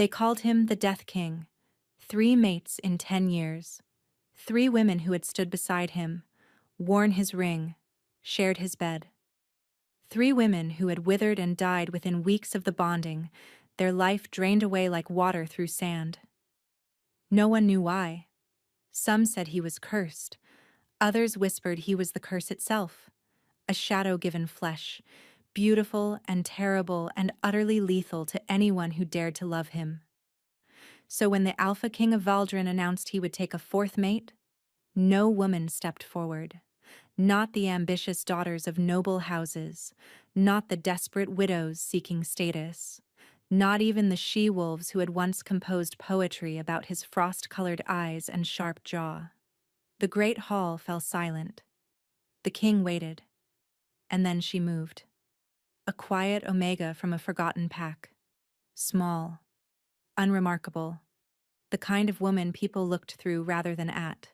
They called him the Death King. 3 mates in 10 years. 3 women who had stood beside him, worn his ring, shared his bed. 3 women who had withered and died within weeks of the bonding, their life drained away like water through sand. No one knew why. Some said he was cursed. Others whispered he was the curse itself, a shadow given flesh, beautiful and terrible and utterly lethal to anyone who dared to love him. So when the Alpha King of Valdrin announced he would take a 4th mate, no woman stepped forward. Not the ambitious daughters of noble houses, not the desperate widows seeking status, not even the she-wolves who had once composed poetry about his frost-colored eyes and sharp jaw. The great hall fell silent. The king waited. And then she moved. A quiet omega from a forgotten pack. Small. Unremarkable. The kind of woman people looked through rather than at.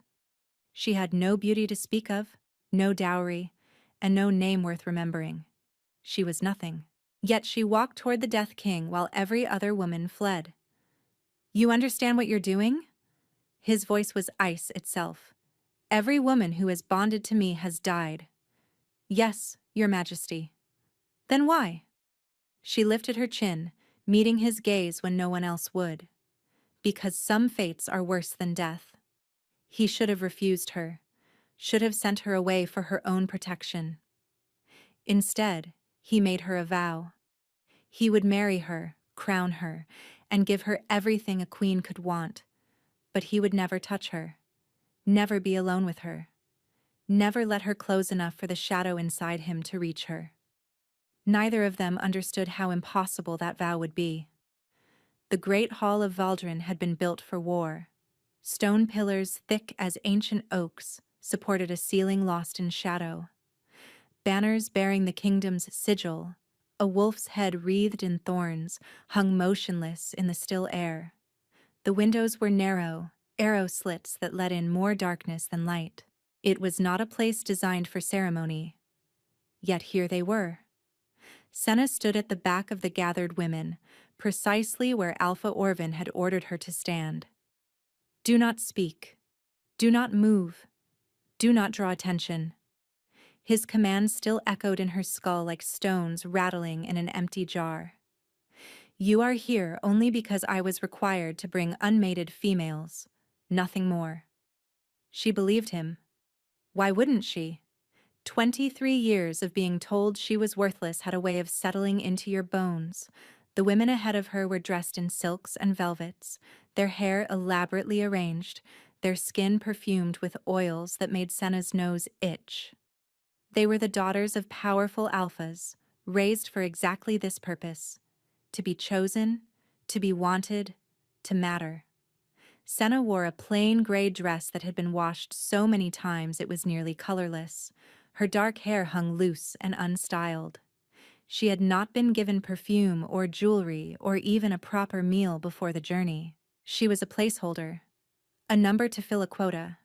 She had no beauty to speak of, no dowry, and no name worth remembering. She was nothing. Yet she walked toward the Death King while every other woman fled. "You understand what you're doing?" His voice was ice itself. "Every woman who is bonded to me has died." "Yes, Your Majesty." "Then why?" She lifted her chin, meeting his gaze when no one else would. "Because some fates are worse than death." He should have refused her, should have sent her away for her own protection. Instead, he made her a vow. He would marry her, crown her, and give her everything a queen could want, but he would never touch her, never be alone with her, never let her close enough for the shadow inside him to reach her. Neither of them understood how impossible that vow would be. The great hall of Valdrin had been built for war. Stone pillars thick as ancient oaks supported a ceiling lost in shadow. Banners bearing the kingdom's sigil, a wolf's head wreathed in thorns, hung motionless in the still air. The windows were narrow, arrow slits that let in more darkness than light. It was not a place designed for ceremony. Yet here they were. Senna stood at the back of the gathered women, precisely where Alpha Orvin had ordered her to stand. "Do not speak. Do not move. Do not draw attention." His command still echoed in her skull like stones rattling in an empty jar. "You are here only because I was required to bring unmated females, nothing more." She believed him. Why wouldn't she? 23 years of being told she was worthless had a way of settling into your bones. The women ahead of her were dressed in silks and velvets, their hair elaborately arranged, their skin perfumed with oils that made Senna's nose itch. They were the daughters of powerful alphas, raised for exactly this purpose: to be chosen, to be wanted, to matter. Senna wore a plain gray dress that had been washed so many times it was nearly colorless. Her dark hair hung loose and unstyled. She had not been given perfume or jewelry or even a proper meal before the journey. She was a placeholder, a number to fill a quota,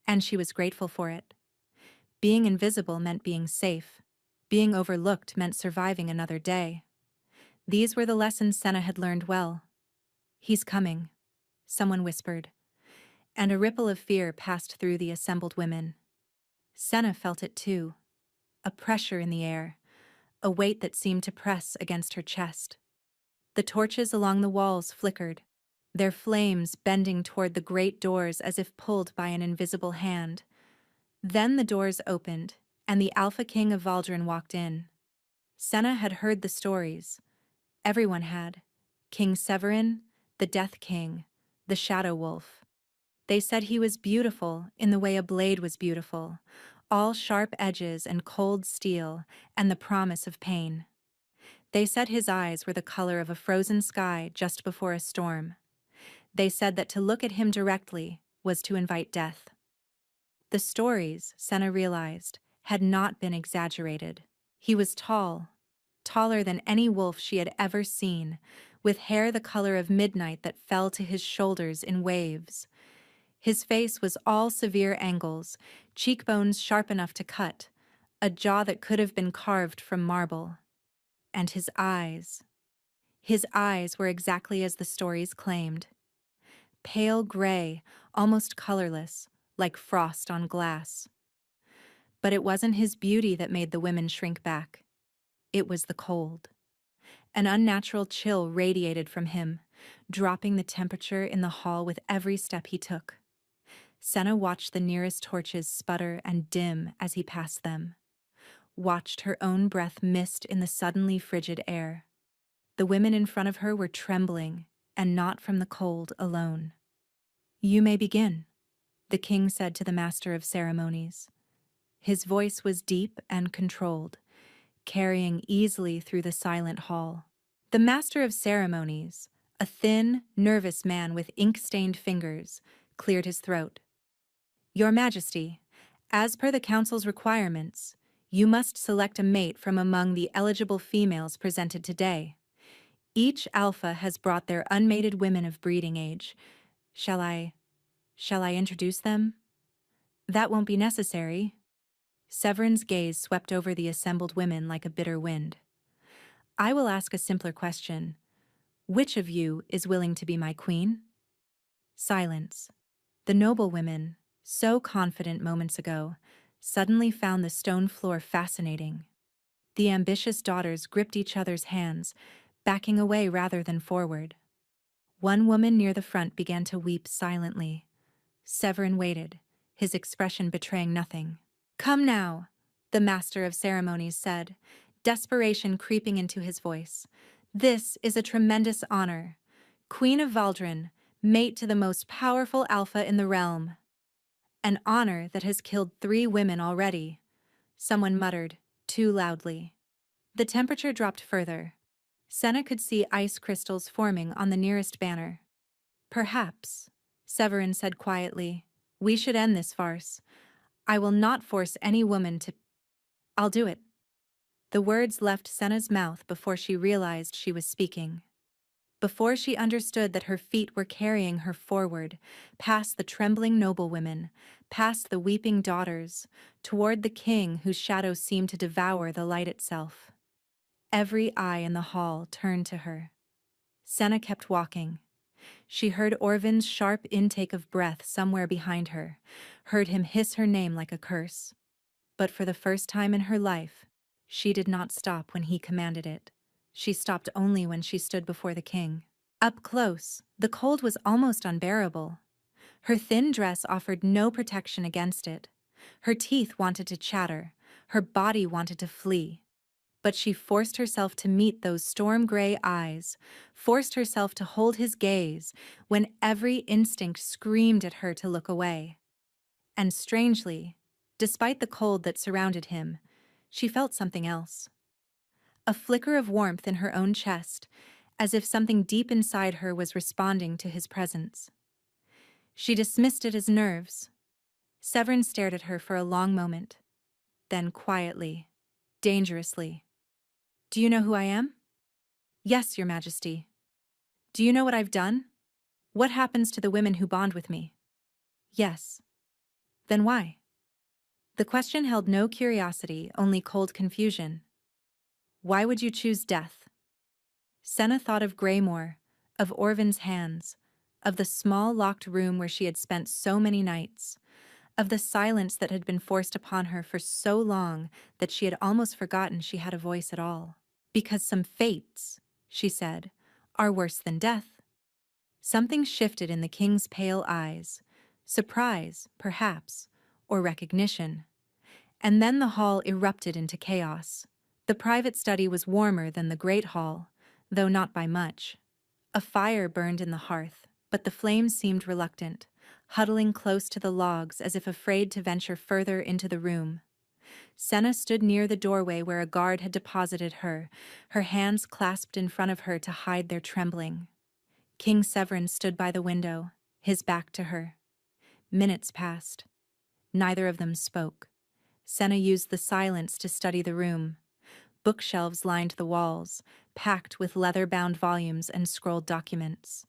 and she was grateful for it. Being invisible meant being safe. Being overlooked meant surviving another day. These were the lessons Senna had learned well. "He's coming," someone whispered, and a ripple of fear passed through the assembled women. Senna felt it too, a pressure in the air, a weight that seemed to press against her chest. The torches along the walls flickered, their flames bending toward the great doors as if pulled by an invisible hand. Then the doors opened, and the Alpha King of Valdrin walked in. Senna had heard the stories. Everyone had. King Severin, the Death King, the Shadow Wolf. They said he was beautiful in the way a blade was beautiful, all sharp edges and cold steel and the promise of pain. They said his eyes were the color of a frozen sky just before a storm. They said that to look at him directly was to invite death. The stories, Senna realized, had not been exaggerated. He was tall, taller than any wolf she had ever seen, with hair the color of midnight that fell to his shoulders in waves. His face was all severe angles, cheekbones sharp enough to cut, a jaw that could have been carved from marble. And his eyes. His eyes were exactly as the stories claimed. Pale gray, almost colorless, like frost on glass. But it wasn't his beauty that made the women shrink back. It was the cold. An unnatural chill radiated from him, dropping the temperature in the hall with every step he took. Senna watched the nearest torches sputter and dim as he passed them, watched her own breath mist in the suddenly frigid air. The women in front of her were trembling, and not from the cold alone. "You may begin," the king said to the master of ceremonies. His voice was deep and controlled, carrying easily through the silent hall. The master of ceremonies, a thin, nervous man with ink-stained fingers, cleared his throat. "Your Majesty, as per the council's requirements, you must select a mate from among the eligible females presented today. Each alpha has brought their unmated women of breeding age. Shall I introduce them?" "That won't be necessary." Severin's gaze swept over the assembled women like a bitter wind. "I will ask a simpler question. Which of you is willing to be my queen?" Silence. The noble women, so confident moments ago, suddenly found the stone floor fascinating. The ambitious daughters gripped each other's hands, backing away rather than forward. One woman near the front began to weep silently. Severin waited, his expression betraying nothing. "Come now," the master of ceremonies said, desperation creeping into his voice. "This is a tremendous honor. Queen of Valdrin, mate to the most powerful alpha in the realm. An honor that has killed 3 women already," someone muttered, too loudly. The temperature dropped further. Senna could see ice crystals forming on the nearest banner. "Perhaps," Severin said quietly, "we should end this farce. I will not force any woman to—" "I'll do it." The words left Senna's mouth before she realized she was speaking. Before she understood that her feet were carrying her forward, past the trembling noblewomen, past the weeping daughters, toward the king whose shadow seemed to devour the light itself. Every eye in the hall turned to her. Senna kept walking. She heard Orvin's sharp intake of breath somewhere behind her, heard him hiss her name like a curse. But for the first time in her life, she did not stop when he commanded it. She stopped only when she stood before the king. Up close, the cold was almost unbearable. Her thin dress offered no protection against it. Her teeth wanted to chatter, her body wanted to flee. But she forced herself to meet those storm-gray eyes, forced herself to hold his gaze when every instinct screamed at her to look away. And strangely, despite the cold that surrounded him, she felt something else. A flicker of warmth in her own chest, as if something deep inside her was responding to his presence. She dismissed it as nerves. Severin stared at her for a long moment. Then quietly, dangerously. "Do you know who I am?" "Yes, Your Majesty." "Do you know what I've done? What happens to the women who bond with me?" "Yes." "Then why?" The question held no curiosity, only cold confusion. "Why would you choose death?" Senna thought of Greymore, of Orvin's hands, of the small locked room where she had spent so many nights, of the silence that had been forced upon her for so long that she had almost forgotten she had a voice at all. "Because some fates," she said, "are worse than death." Something shifted in the king's pale eyes, surprise, perhaps, or recognition. And then the hall erupted into chaos. The private study was warmer than the great hall, though not by much. A fire burned in the hearth, but the flames seemed reluctant, huddling close to the logs as if afraid to venture further into the room. Senna stood near the doorway where a guard had deposited her, her hands clasped in front of her to hide their trembling. King Severin stood by the window, his back to her. Minutes passed. Neither of them spoke. Senna used the silence to study the room. Bookshelves lined the walls, packed with leather-bound volumes and scrolled documents.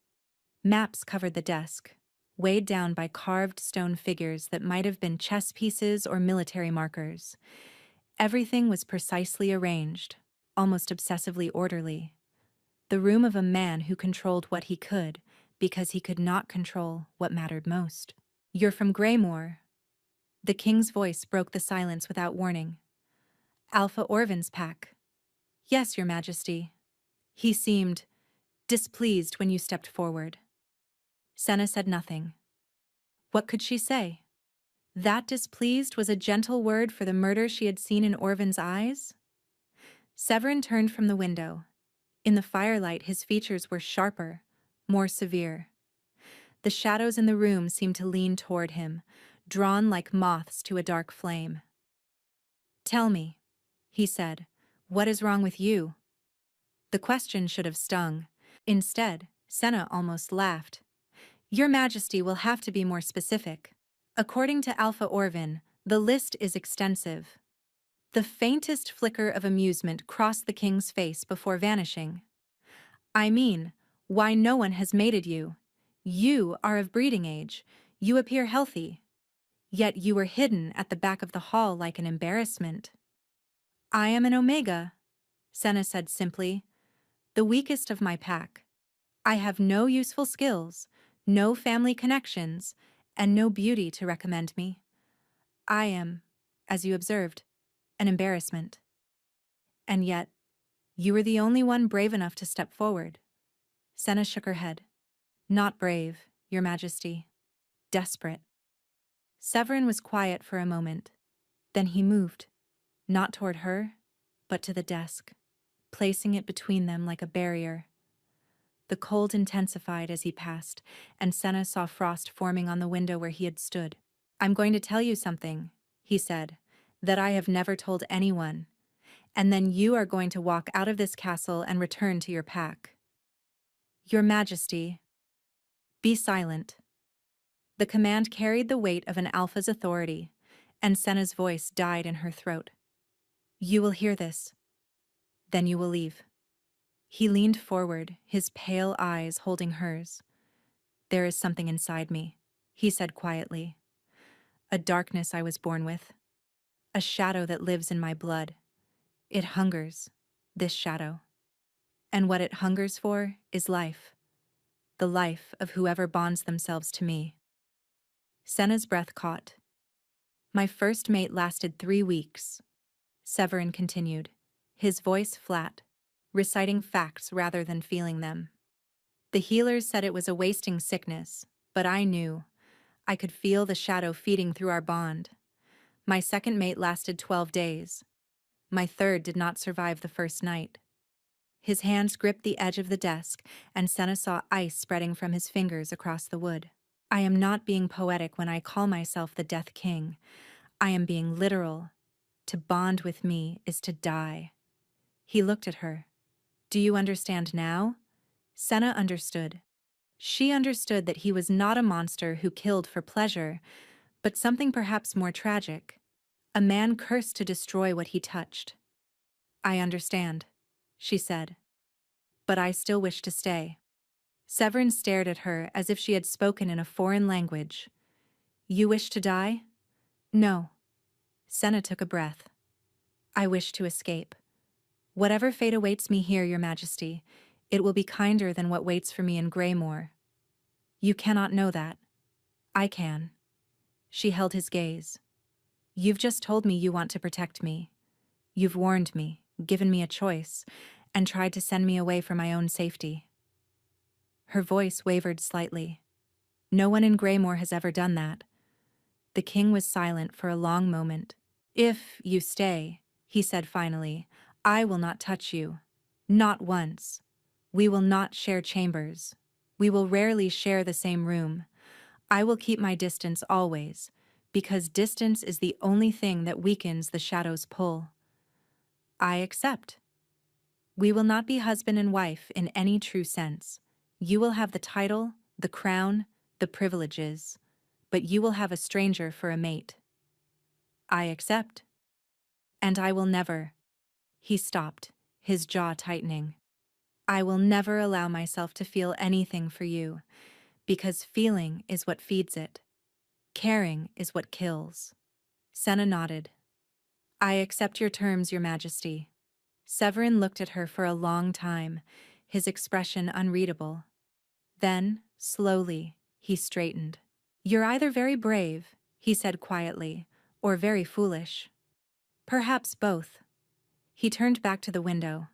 Maps covered the desk, weighed down by carved stone figures that might have been chess pieces or military markers. Everything was precisely arranged, almost obsessively orderly. The room of a man who controlled what he could, because he could not control what mattered most. "You're from Greymore." The king's voice broke the silence without warning. "Alpha Orvan's pack." "Yes, your majesty." He seemed displeased when you stepped forward. Senna said nothing. What could she say? That displeased was a gentle word for the murder she had seen in Orvan's eyes? Severin turned from the window. In the firelight, his features were sharper, more severe. The shadows in the room seemed to lean toward him, drawn like moths to a dark flame. "Tell me," he said, "what is wrong with you?" The question should have stung. Instead, Senna almost laughed. "Your Majesty will have to be more specific. According to Alpha Orvan, the list is extensive." The faintest flicker of amusement crossed the king's face before vanishing. "I mean, why no one has mated you. You are of breeding age. You appear healthy. Yet you were hidden at the back of the hall like an embarrassment." "I am an Omega," Senna said simply, "the weakest of my pack. I have no useful skills, no family connections, and no beauty to recommend me. I am, as you observed, an embarrassment. And yet, you were the only one brave enough to step forward." Senna shook her head. "Not brave, your Majesty. Desperate." Severin was quiet for a moment. Then he moved, not toward her, but to the desk, placing it between them like a barrier. The cold intensified as he passed, and Senna saw frost forming on the window where he had stood. "I'm going to tell you something," he said, "that I have never told anyone, and then you are going to walk out of this castle and return to your pack." "Your Majesty." "Be silent." The command carried the weight of an alpha's authority, and Senna's voice died in her throat. "You will hear this. Then you will leave." He leaned forward, his pale eyes holding hers. "There is something inside me," he said quietly. "A darkness I was born with. A shadow that lives in my blood. It hungers, this shadow. And what it hungers for is life. The life of whoever bonds themselves to me." Senna's breath caught. "My first mate lasted 3 weeks," Severin continued, his voice flat, reciting facts rather than feeling them. "The healers said it was a wasting sickness, but I knew. I could feel the shadow feeding through our bond. My second mate lasted 12 days. My third did not survive the first night." His hands gripped the edge of the desk, and Senna saw ice spreading from his fingers across the wood. "I am not being poetic when I call myself the Death King. I am being literal. To bond with me is to die." He looked at her. "Do you understand now?" Senna understood. She understood that he was not a monster who killed for pleasure, but something perhaps more tragic. A man cursed to destroy what he touched. "I understand," she said. "But I still wish to stay." Severin stared at her as if she had spoken in a foreign language. "You wish to die?" "No." Senna took a breath. "I wish to escape. Whatever fate awaits me here, your Majesty, it will be kinder than what waits for me in Greymore. You cannot know that. I can." She held his gaze. "You've just told me you want to protect me. You've warned me, given me a choice, and tried to send me away for my own safety." Her voice wavered slightly. "No one in Greymore has ever done that." The king was silent for a long moment. "If you stay," he said finally, "I will not touch you. Not once. We will not share chambers. We will rarely share the same room. I will keep my distance always, because distance is the only thing that weakens the shadow's pull." "I accept." "We will not be husband and wife in any true sense. You will have the title, the crown, the privileges, but you will have a stranger for a mate." "I accept." "And I will never—" He stopped, his jaw tightening. "I will never allow myself to feel anything for you, because feeling is what feeds it. Caring is what kills." Senna nodded. "I accept your terms, your Majesty." Severin looked at her for a long time, his expression unreadable. Then, slowly, he straightened. "You're either very brave," he said quietly, "or very foolish. Perhaps both." He turned back to the window.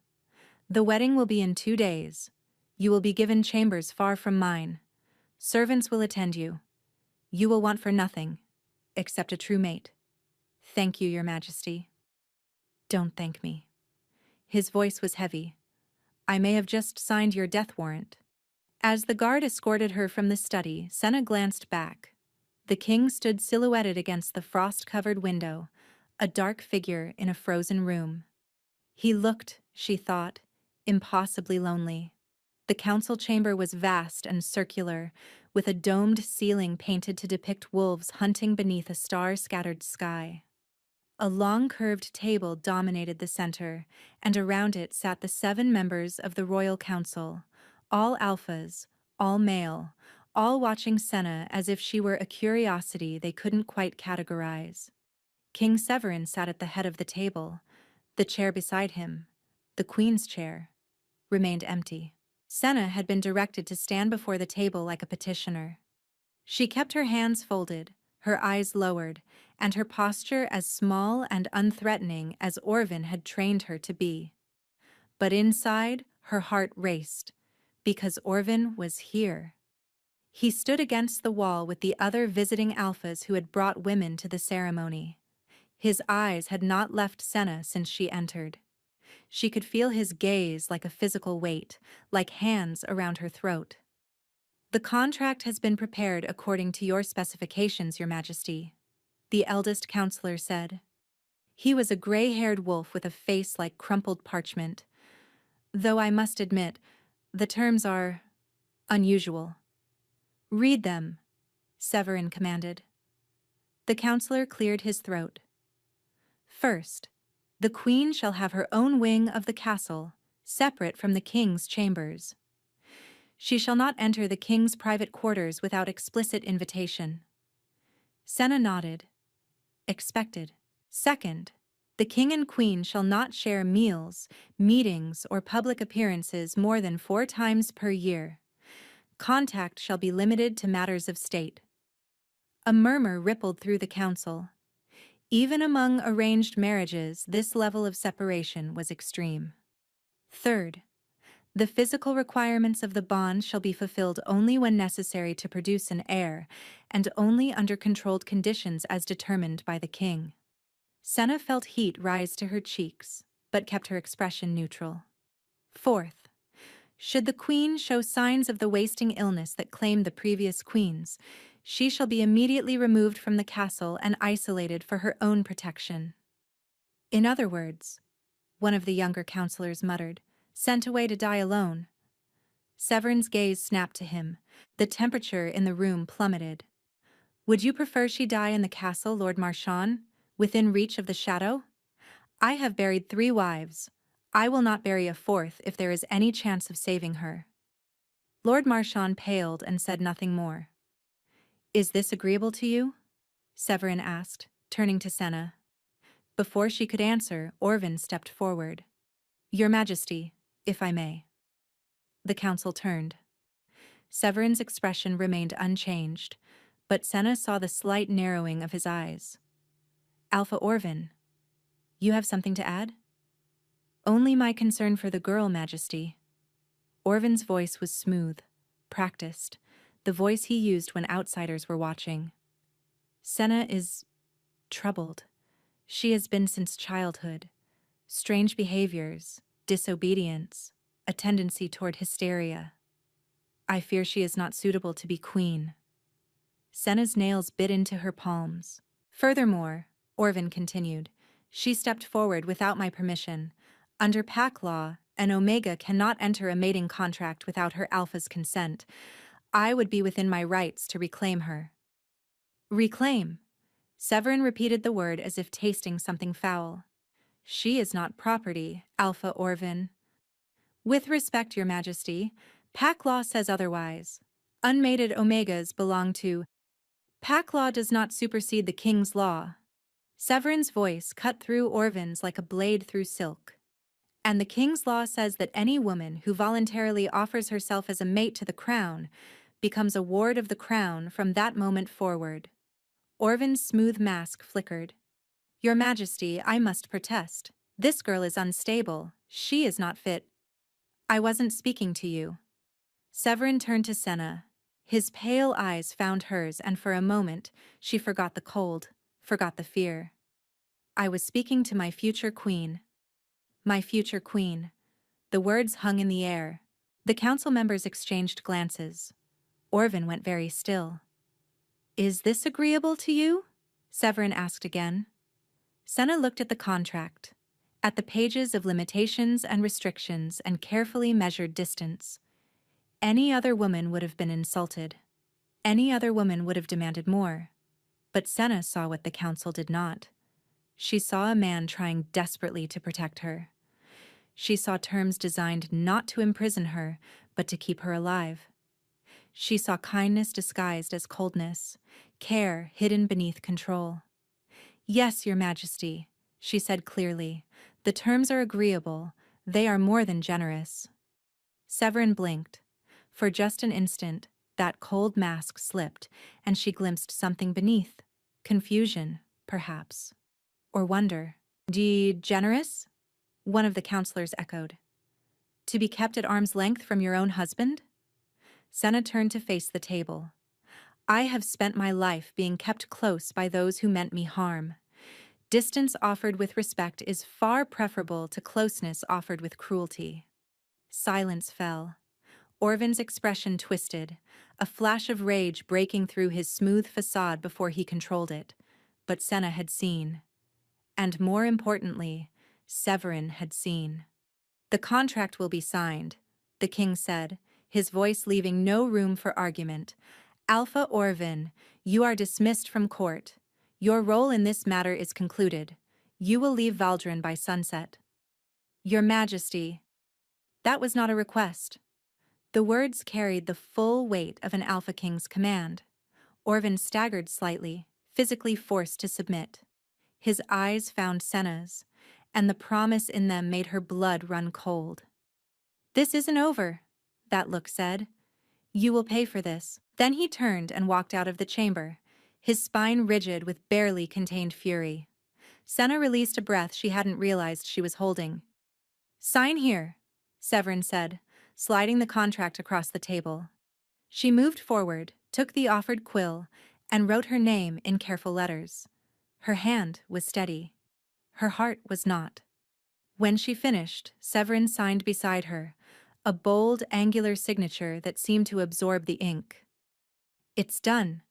"The wedding will be in 2 days. You will be given chambers far from mine. Servants will attend you. You will want for nothing, except a true mate. Thank you, Your Majesty." "Don't thank me." His voice was heavy. "I may have just signed your death warrant." As the guard escorted her from the study, Senna glanced back. The king stood silhouetted against the frost-covered window, a dark figure in a frozen room. He looked, she thought, impossibly lonely. The council chamber was vast and circular, with a domed ceiling painted to depict wolves hunting beneath a star-scattered sky. A long curved table dominated the center, and around it sat the 7 members of the royal council, all alphas, all male, all watching Senna as if she were a curiosity they couldn't quite categorize. King Severin sat at the head of the table. The chair beside him, the queen's chair, remained empty. Senna had been directed to stand before the table like a petitioner. She kept her hands folded, her eyes lowered, and her posture as small and unthreatening as Orvin had trained her to be. But inside, her heart raced, because Orvin was here. He stood against the wall with the other visiting alphas who had brought women to the ceremony. His eyes had not left Senna since she entered. She could feel his gaze like a physical weight, like hands around her throat. "The contract has been prepared according to your specifications, Your Majesty," the eldest counselor said. He was a gray-haired wolf with a face like crumpled parchment. "Though I must admit, the terms are unusual." "Read them," Severin commanded. The counselor cleared his throat. "First, the queen shall have her own wing of the castle, separate from the king's chambers. She shall not enter the king's private quarters without explicit invitation." Senna nodded. Expected. "Second, the king and queen shall not share meals, meetings, or public appearances more than 4 times per year. Contact shall be limited to matters of state." A murmur rippled through the council. Even among arranged marriages, this level of separation was extreme. Third, the physical requirements of the bond shall be fulfilled only when necessary to produce an heir, and only under controlled conditions as determined by the king. Senna felt heat rise to her cheeks, but kept her expression neutral. Fourth, should the queen show signs of the wasting illness that claimed the previous queens, she shall be immediately removed from the castle and isolated for her own protection. "In other words," one of the younger counselors muttered, "sent away to die alone." Severin's gaze snapped to him. The temperature in the room plummeted. "Would you prefer she die in the castle, Lord Marchand, within reach of the shadow? I have buried 3 wives. I will not bury a 4th if there is any chance of saving her." Lord Marchand paled and said nothing more. "Is this agreeable to you?" Severin asked, turning to Senna. Before she could answer, Orvin stepped forward. "Your Majesty, if I may." The council turned. Severin's expression remained unchanged, but Senna saw the slight narrowing of his eyes. "Alpha Orvin, you have something to add?" "Only my concern for the girl, Majesty." Orvin's voice was smooth, practiced, the voice he used when outsiders were watching. "Senna is troubled. She has been since childhood. Strange behaviors, disobedience, a tendency toward hysteria. I fear she is not suitable to be queen." Senna's nails bit into her palms. "Furthermore," Orvin continued, "she stepped forward without my permission. Under pack law, an Omega cannot enter a mating contract without her Alpha's consent. I would be within my rights to reclaim her." "Reclaim?" Severin repeated the word as if tasting something foul. "She is not property, Alpha Orvin." "With respect, Your Majesty, pack law says otherwise. Unmated Omegas belong to— Pack law does not supersede the king's law." Severin's voice cut through Orvin's like a blade through silk. And the king's law says that any woman who voluntarily offers herself as a mate to the crown becomes a ward of the crown from that moment forward. Orvan's smooth mask flickered. Your Majesty, I must protest. This girl is unstable. She is not fit. I wasn't speaking to you. Severin turned to Senna. His pale eyes found hers, and for a moment, she forgot the cold, forgot the fear. I was speaking to my future queen. My future queen. The words hung in the air. The council members exchanged glances. Orvan went very still. Is this agreeable to you? Severin asked again. Senna looked at the contract, at the pages of limitations and restrictions and carefully measured distance. Any other woman would have been insulted. Any other woman would have demanded more. But Senna saw what the council did not. She saw a man trying desperately to protect her. She saw terms designed not to imprison her, but to keep her alive. She saw kindness disguised as coldness, care hidden beneath control. Yes, Your Majesty, she said clearly. The terms are agreeable. They are more than generous. Severin blinked. For just an instant, that cold mask slipped, and she glimpsed something beneath. Confusion, perhaps. Or wonder. Generous? One of the counselors echoed. To be kept at arm's length from your own husband? Senna turned to face the table. I have spent my life being kept close by those who meant me harm. Distance offered with respect is far preferable to closeness offered with cruelty. Silence fell. Orvan's expression twisted, a flash of rage breaking through his smooth facade before he controlled it. But Senna had seen. And more importantly, Severin had seen. The contract will be signed, the king said, his voice leaving no room for argument. Alpha Orvan, you are dismissed from court. Your role in this matter is concluded. You will leave Valdren by sunset. Your Majesty. That was not a request. The words carried the full weight of an Alpha King's command. Orvan staggered slightly, physically forced to submit. His eyes found Senna's, and the promise in them made her blood run cold. This isn't over, that look said. You will pay for this. Then he turned and walked out of the chamber, his spine rigid with barely contained fury. Senna released a breath she hadn't realized she was holding. Sign here, Severin said, sliding the contract across the table. She moved forward, took the offered quill, and wrote her name in careful letters. Her hand was steady. Her heart was not. When she finished, Severin signed beside her, a bold, angular signature that seemed to absorb the ink. It's done,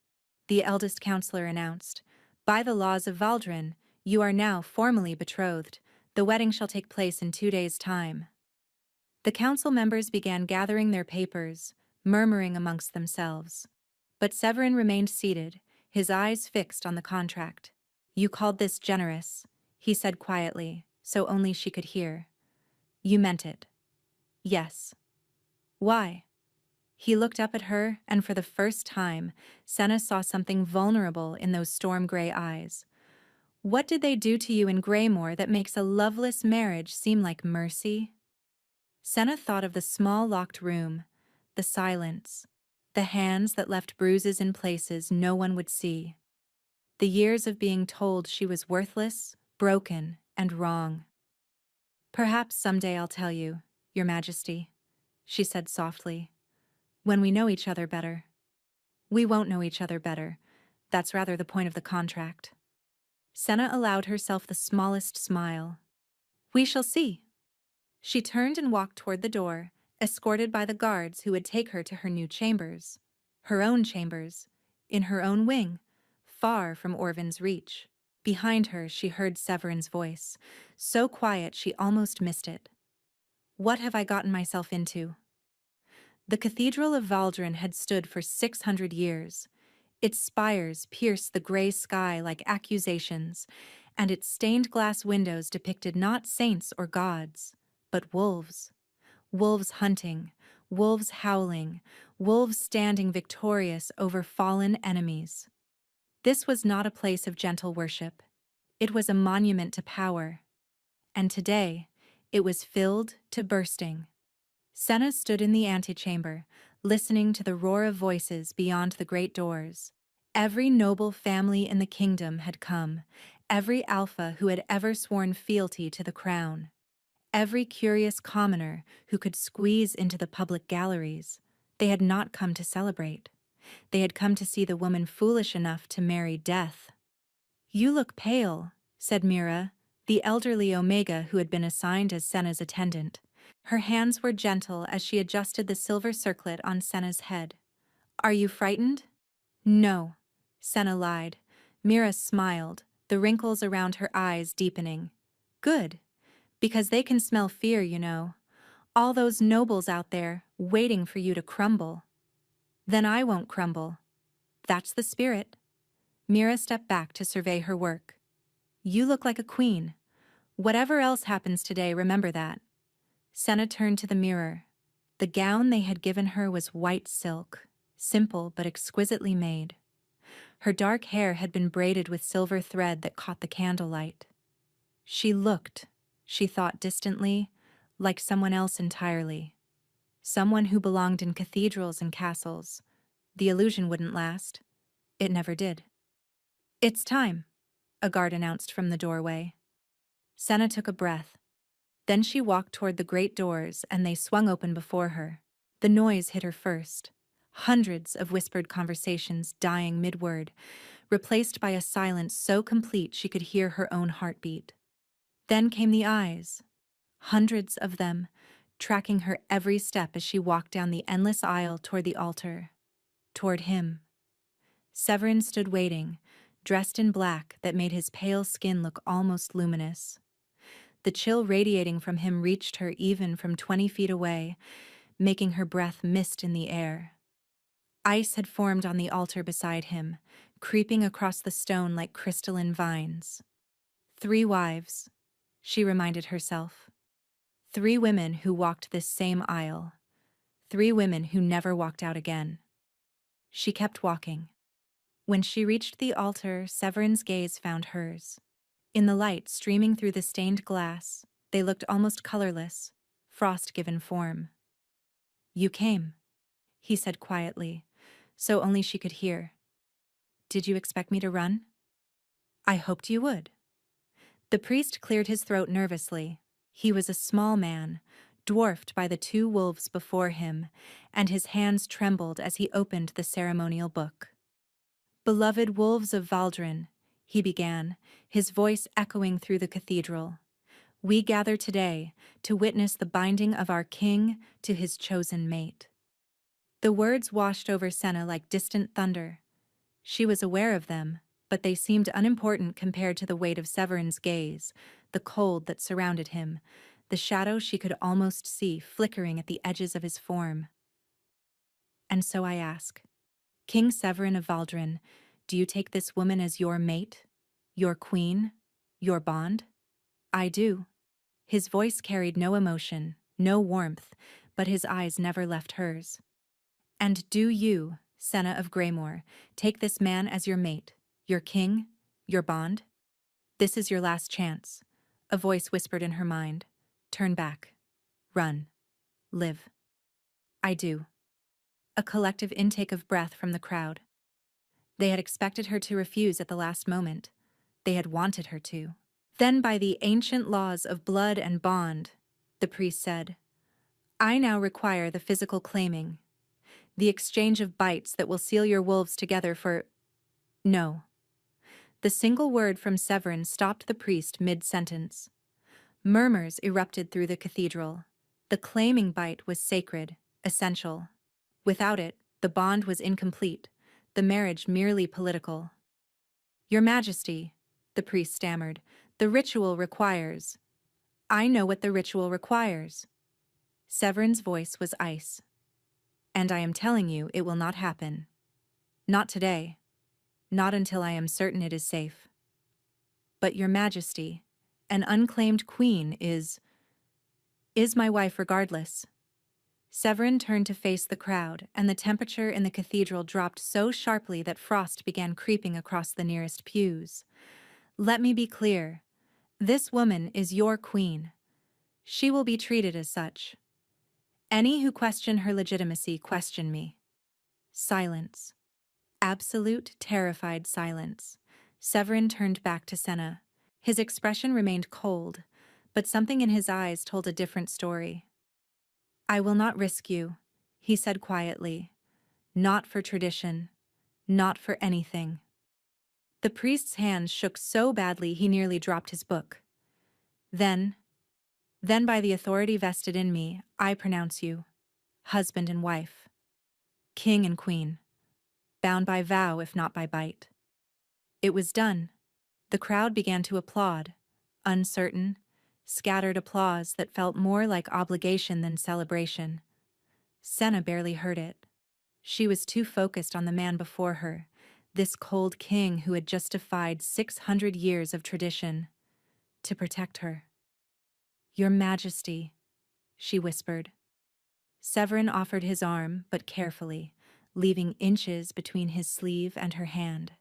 the eldest counselor announced. By the laws of Valdren, you are now formally betrothed. The wedding shall take place in 2 days' time. The council members began gathering their papers, murmuring amongst themselves. But Severin remained seated, his eyes fixed on the contract. You called this generous, he said quietly, so only she could hear. You meant it. Yes. Why? He looked up at her, and for the first time, Senna saw something vulnerable in those storm-gray eyes. What did they do to you in Greymore that makes a loveless marriage seem like mercy? Senna thought of the small locked room, the silence, the hands that left bruises in places no one would see, the years of being told she was worthless, broken, and wrong. Perhaps someday I'll tell you, Your Majesty, she said softly, when we know each other better. We won't know each other better. That's rather the point of the contract. Senna allowed herself the smallest smile. We shall see. She turned and walked toward the door, escorted by the guards who would take her to her new chambers. Her own chambers, in her own wing, far from Orvan's reach. Behind her she heard Severin's voice, so quiet she almost missed it. What have I gotten myself into? The Cathedral of Valdren had stood for 600 years. Its spires pierced the gray sky like accusations, and its stained glass windows depicted not saints or gods, but wolves. Wolves hunting, wolves howling, wolves standing victorious over fallen enemies. This was not a place of gentle worship. It was a monument to power. And today, It was filled to bursting. Senna stood in the antechamber, listening to the roar of voices beyond the great doors. Every noble family in the kingdom had come, every alpha who had ever sworn fealty to the crown, every curious commoner who could squeeze into the public galleries. They had not come to celebrate. They had come to see the woman foolish enough to marry death. "You look pale," said Mira, the elderly Omega who had been assigned as Senna's attendant. Her hands were gentle as she adjusted the silver circlet on Senna's head. "Are you frightened?" "No," Senna lied. Mira smiled, the wrinkles around her eyes deepening. "Good, because they can smell fear, you know. All those nobles out there, waiting for you to crumble." "Then I won't crumble. That's the spirit." Mira stepped back to survey her work. "You look like a queen. Whatever else happens today, remember that." Senna turned to the mirror. The gown they had given her was white silk, simple but exquisitely made. Her dark hair had been braided with silver thread that caught the candlelight. She looked, she thought distantly, like someone else entirely. Someone who belonged in cathedrals and castles. The illusion wouldn't last. It never did. "It's time," a guard announced from the doorway. Senna took a breath. Then she walked toward the great doors, and they swung open before her. The noise hit her first. Hundreds of whispered conversations dying mid-word, replaced by a silence so complete she could hear her own heartbeat. Then came the eyes. Hundreds of them, tracking her every step as she walked down the endless aisle toward the altar. Toward him. Severin stood waiting, dressed in black that made his pale skin look almost luminous. The chill radiating from him reached her even from 20 feet away, making her breath mist in the air. Ice had formed on the altar beside him, creeping across the stone like crystalline vines. 3 wives, she reminded herself. 3 women who walked this same aisle. 3 women who never walked out again. She kept walking. When she reached the altar, Severin's gaze found hers. In the light streaming through the stained glass, they looked almost colorless, frost-given form. "You came," he said quietly, so only she could hear. "Did you expect me to run?" "I hoped you would." The priest cleared his throat nervously. He was a small man, dwarfed by the 2 wolves before him, and his hands trembled as he opened the ceremonial book. "Beloved wolves of Valdrin," he began, his voice echoing through the cathedral. "We gather today to witness the binding of our king to his chosen mate." The words washed over Senna like distant thunder. She was aware of them, but they seemed unimportant compared to the weight of Severin's gaze, the cold that surrounded him, the shadow she could almost see flickering at the edges of his form. "And so I ask, King Severin of Valdrin, do you take this woman as your mate, your queen, your bond?" "I do." His voice carried no emotion, no warmth, but his eyes never left hers. "And do you, Senna of Greymore, take this man as your mate, your king, your bond?" "This is your last chance," a voice whispered in her mind. "Turn back. Run. Live." "I do." A collective intake of breath from the crowd. They had expected her to refuse at the last moment. They had wanted her to. "Then by the ancient laws of blood and bond," the priest said, "I now require the physical claiming, the exchange of bites that will seal your wolves together for—" "No." The single word from Severin stopped the priest mid-sentence. Murmurs erupted through the cathedral. The claiming bite was sacred, essential. Without it, the bond was incomplete, the marriage merely political. "Your Majesty," the priest stammered, "the ritual requires—" "I know what the ritual requires." Severin's voice was ice. "And I am telling you it will not happen. Not today. Not until I am certain it is safe." "But Your Majesty, an unclaimed queen is my wife regardless." Severin turned to face the crowd, and the temperature in the cathedral dropped so sharply that frost began creeping across the nearest pews. "Let me be clear. This woman is your queen. She will be treated as such. Any who question her legitimacy question me. Silence. Absolute, terrified silence. Severin turned back to Senna. His expression remained cold, but something in his eyes told a different story. I will not risk you, he said quietly. Not for tradition. Not for anything. The priest's hand shook so badly he nearly dropped his book. Then by the authority vested in me, I pronounce you husband and wife, king and queen, bound by vow if not by bite. It was done. The crowd began to applaud, uncertain, scattered applause that felt more like obligation than celebration. Senna barely heard it. She was too focused on the man before her, this cold king who had just defied 600 years of tradition, to protect her. Your Majesty, she whispered. Severin offered his arm, but carefully, leaving inches between his sleeve and her hand.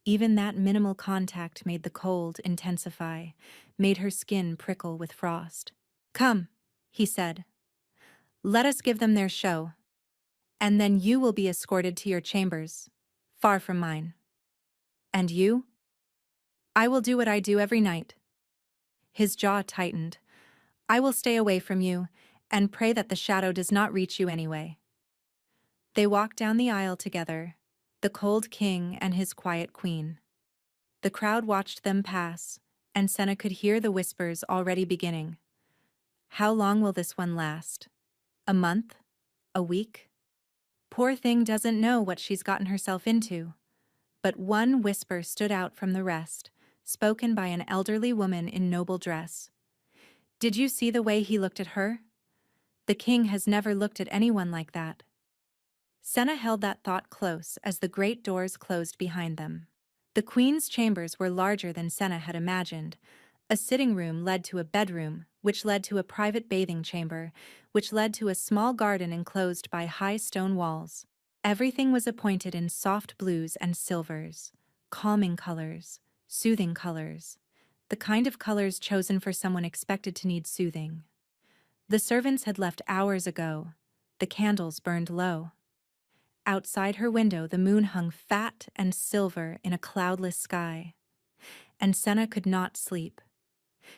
Even that minimal contact made the cold intensify, made her skin prickle with frost. Come, he said. Let us give them their show. And then you will be escorted to your chambers, far from mine. And you? I will do what I do every night. His jaw tightened. I will stay away from you, and pray that the shadow does not reach you anyway. They walked down the aisle together, the cold king and his quiet queen. The crowd watched them pass, and Senna could hear the whispers already beginning. How long will this one last? A month? A week? Poor thing doesn't know what she's gotten herself into. But one whisper stood out from the rest, spoken by an elderly woman in noble dress. Did you see the way he looked at her? The king has never looked at anyone like that. Senna held that thought close as the great doors closed behind them. The queen's chambers were larger than Senna had imagined. A sitting room led to a bedroom, which led to a private bathing chamber, which led to a small garden enclosed by high stone walls. Everything was appointed in soft blues and silvers, calming colors, soothing colors, the kind of colors chosen for someone expected to need soothing. The servants had left hours ago. The candles burned low. Outside her window the moon hung fat and silver in a cloudless sky. And Senna could not sleep.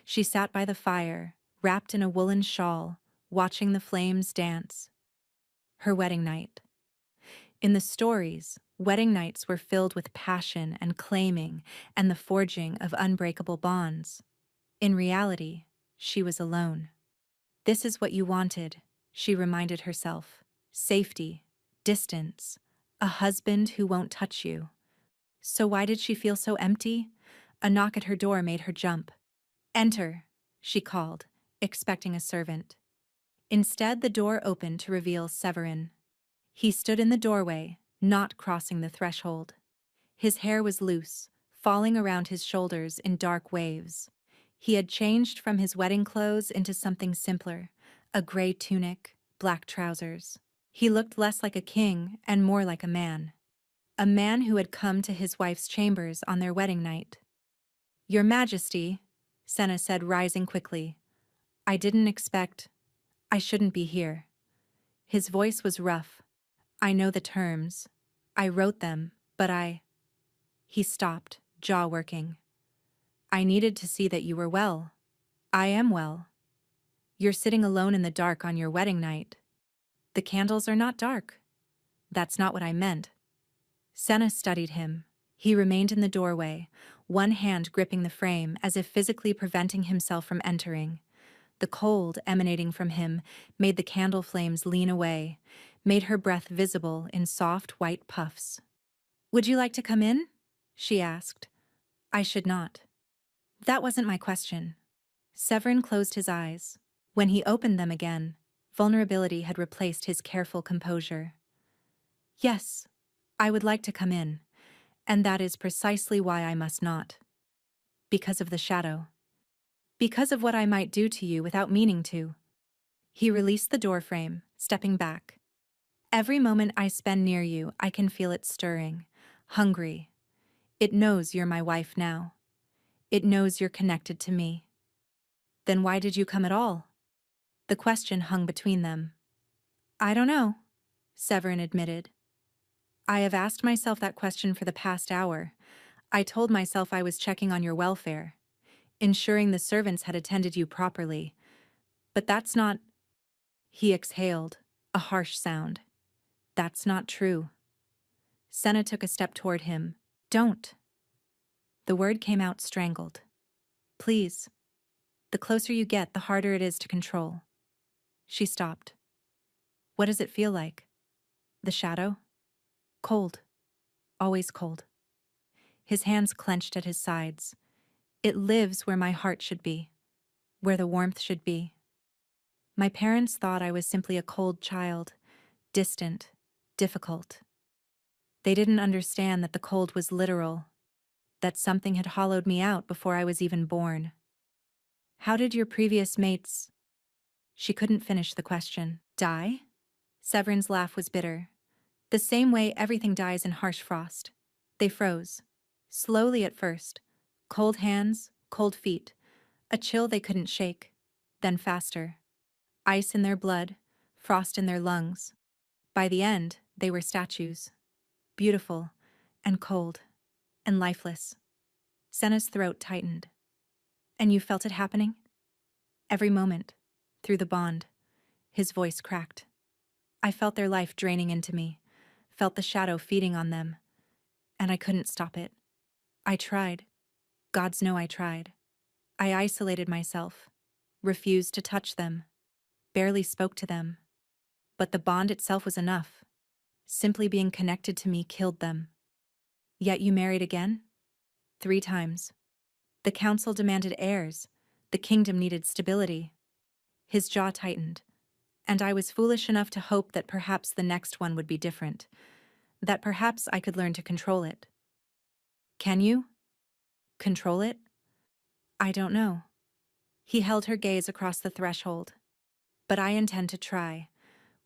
She sat by the fire, wrapped in a woolen shawl, watching the flames dance. Her wedding night. In the stories, wedding nights were filled with passion and claiming and the forging of unbreakable bonds. In reality, she was alone. This is what you wanted, she reminded herself. Safety, distance, a husband who won't touch you. So why did she feel so empty? A knock at her door made her jump. Enter, she called, expecting a servant. Instead, the door opened to reveal Severin. He stood in the doorway, not crossing the threshold. His hair was loose, falling around his shoulders in dark waves. He had changed from his wedding clothes into something simpler, a gray tunic, black trousers. He looked less like a king and more like a man who had come to his wife's chambers on their wedding night. Your Majesty, Senna said, rising quickly. I shouldn't be here. His voice was rough. I know the terms. I wrote them, but He stopped, jaw working. I needed to see that you were well. I am well. You're sitting alone in the dark on your wedding night. The candles are not dark. That's not what I meant. Senna studied him. He remained in the doorway, one hand gripping the frame as if physically preventing himself from entering. The cold emanating from him made the candle flames lean away, made her breath visible in soft white puffs. Would you like to come in? She asked. I should not. That wasn't my question. Severin closed his eyes. When he opened them again, vulnerability had replaced his careful composure. Yes, I would like to come in, and that is precisely why I must not. Because of the shadow. Because of what I might do to you without meaning to. He released the doorframe, stepping back. Every moment I spend near you, I can feel it stirring, hungry. It knows you're my wife now. It knows you're connected to me. Then why did you come at all? The question hung between them. I don't know, Severin admitted. I have asked myself that question for the past hour. I told myself I was checking on your welfare, ensuring the servants had attended you properly. But that's not... He exhaled, a harsh sound. That's not true. Senna took a step toward him. Don't. The word came out strangled. Please. The closer you get, the harder it is to control. She stopped. What does it feel like? The shadow? Cold. Always cold. His hands clenched at his sides. It lives where my heart should be, where the warmth should be. My parents thought I was simply a cold child, distant, difficult. They didn't understand that the cold was literal, that something had hollowed me out before I was even born. How did your previous mates... She couldn't finish the question. Die? Severin's laugh was bitter. The same way everything dies in harsh frost. They froze. Slowly at first. Cold hands, cold feet. A chill they couldn't shake. Then faster. Ice in their blood, frost in their lungs. By the end, they were statues. Beautiful, and cold, and lifeless. Senna's throat tightened. And you felt it happening? Every moment. Through the bond. His voice cracked. I felt their life draining into me. Felt the shadow feeding on them. And I couldn't stop it. I tried. Gods know I tried. I isolated myself. Refused to touch them. Barely spoke to them. But the bond itself was enough. Simply being connected to me killed them. Yet you married again? 3 times. The council demanded heirs. The kingdom needed stability. His jaw tightened. And I was foolish enough to hope that perhaps the next one would be different. That perhaps I could learn to control it. Can you? Control it? I don't know. He held her gaze across the threshold. But I intend to try.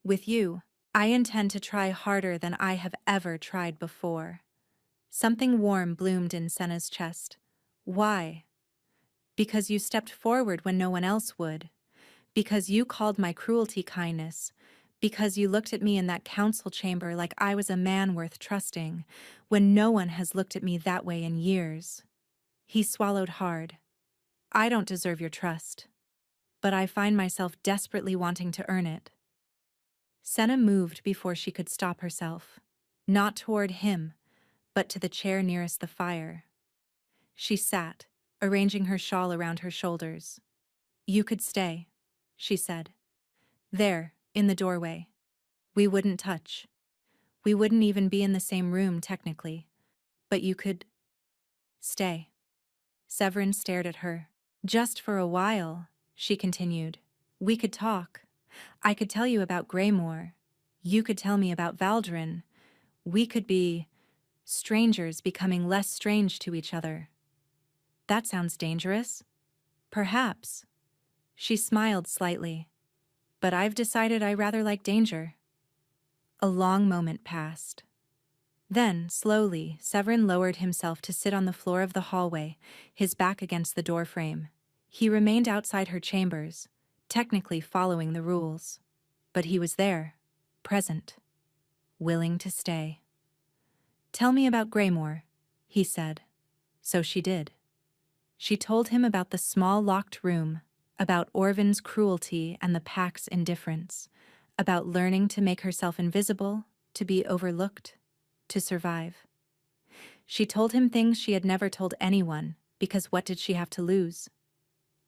With you, I intend to try harder than I have ever tried before. Something warm bloomed in Senna's chest. Why? Because you stepped forward when no one else would. Because you called my cruelty kindness. Because you looked at me in that council chamber like I was a man worth trusting, when no one has looked at me that way in years. He swallowed hard. I don't deserve your trust. But I find myself desperately wanting to earn it. Senna moved before she could stop herself. Not toward him, but to the chair nearest the fire. She sat, arranging her shawl around her shoulders. You could stay, she said. There, in the doorway. We wouldn't touch. We wouldn't even be in the same room, technically. But you could... stay. Severin stared at her. Just for a while, she continued. We could talk. I could tell you about Greymoor. You could tell me about Valdrin. We could be... strangers becoming less strange to each other. That sounds dangerous. Perhaps. She smiled slightly. But I've decided I rather like danger. A long moment passed. Then, slowly, Severin lowered himself to sit on the floor of the hallway, his back against the doorframe. He remained outside her chambers, technically following the rules. But he was there, present, willing to stay. Tell me about Greymoor, he said. So she did. She told him about the small locked room, about Orvin's cruelty and the pack's indifference, about learning to make herself invisible, to be overlooked, to survive. She told him things she had never told anyone, because what did she have to lose?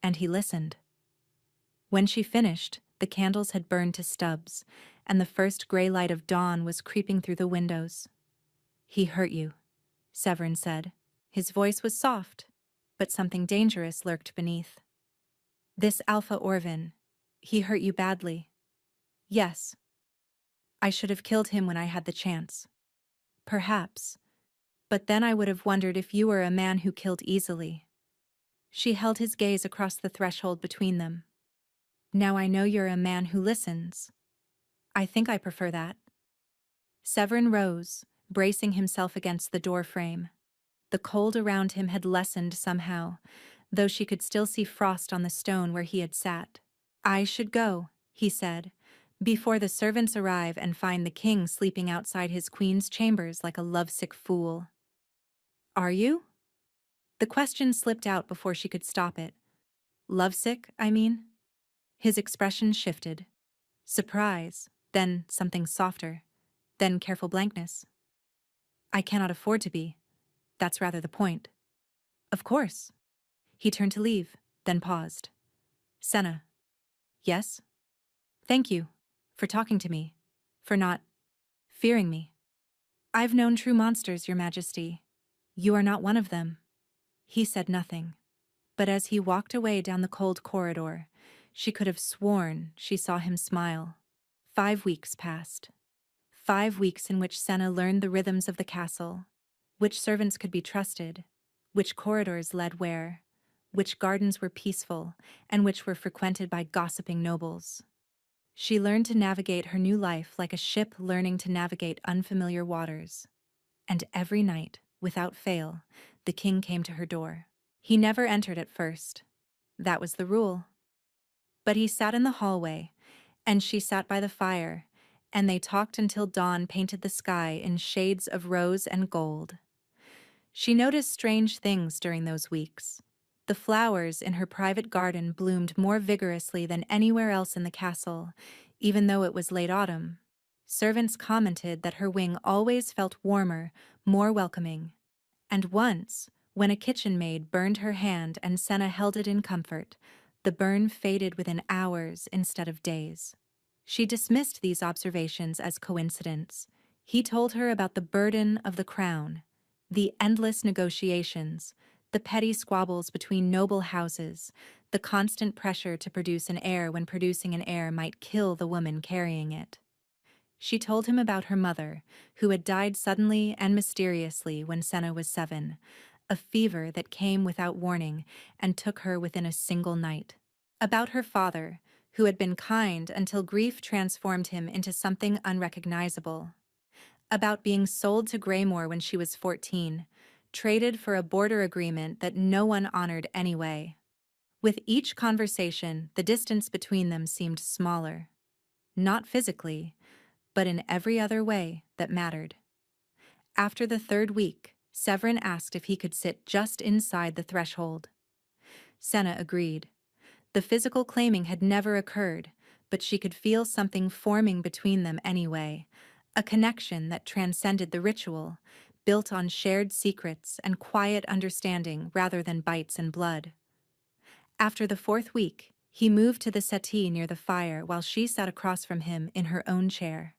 And he listened. When she finished, the candles had burned to stubs, and the first gray light of dawn was creeping through the windows. He hurt you, Severin said. His voice was soft, but something dangerous lurked beneath. This Alpha Orvin, he hurt you badly. Yes. I should have killed him when I had the chance. Perhaps. But then I would have wondered if you were a man who killed easily. She held his gaze across the threshold between them. Now I know you're a man who listens. I think I prefer that. Severin rose, bracing himself against the door frame. The cold around him had lessened somehow. though she could still see frost on the stone where he had sat. "I should go," he said, "before the servants arrive and find the king sleeping outside his queen's chambers like a lovesick fool." "Are you?" The question slipped out before she could stop it. "Lovesick, I mean?" His expression shifted. Surprise, then something softer, then careful blankness. "I cannot afford to be. That's rather the point." "Of course." He turned to leave, then paused. "Senna." "Yes?" "Thank you. For talking to me. For not fearing me." "I've known true monsters, Your Majesty. You are not one of them." He said nothing. But as he walked away down the cold corridor, she could have sworn she saw him smile. 5 weeks passed. 5 weeks in which Senna learned the rhythms of the castle, which servants could be trusted, which corridors led where, which gardens were peaceful, and which were frequented by gossiping nobles. She learned to navigate her new life like a ship learning to navigate unfamiliar waters. And every night, without fail, the king came to her door. He never entered at first. That was the rule. But he sat in the hallway, and she sat by the fire, and they talked until dawn painted the sky in shades of rose and gold. She noticed strange things during those weeks. The flowers in her private garden bloomed more vigorously than anywhere else in the castle, even though it was late autumn. Servants commented that her wing always felt warmer, more welcoming. And once, when a kitchen maid burned her hand and Senna held it in comfort, the burn faded within hours instead of days. She dismissed these observations as coincidence. He told her about the burden of the crown, the endless negotiations, the petty squabbles between noble houses, the constant pressure to produce an heir when producing an heir might kill the woman carrying it. She told him about her mother, who had died suddenly and mysteriously when Senna was 7, a fever that came without warning and took her within a single night. About her father, who had been kind until grief transformed him into something unrecognizable. About being sold to Greymore when she was 14, traded for a border agreement that no one honored anyway. With each conversation, the distance between them seemed smaller. Not physically, but in every other way that mattered. After the 3rd week, Severin asked if he could sit just inside the threshold. Senna agreed. The physical claiming had never occurred, but she could feel something forming between them anyway, a connection that transcended the ritual, built on shared secrets and quiet understanding rather than bites and blood. After the 4th week, he moved to the settee near the fire while she sat across from him in her own chair.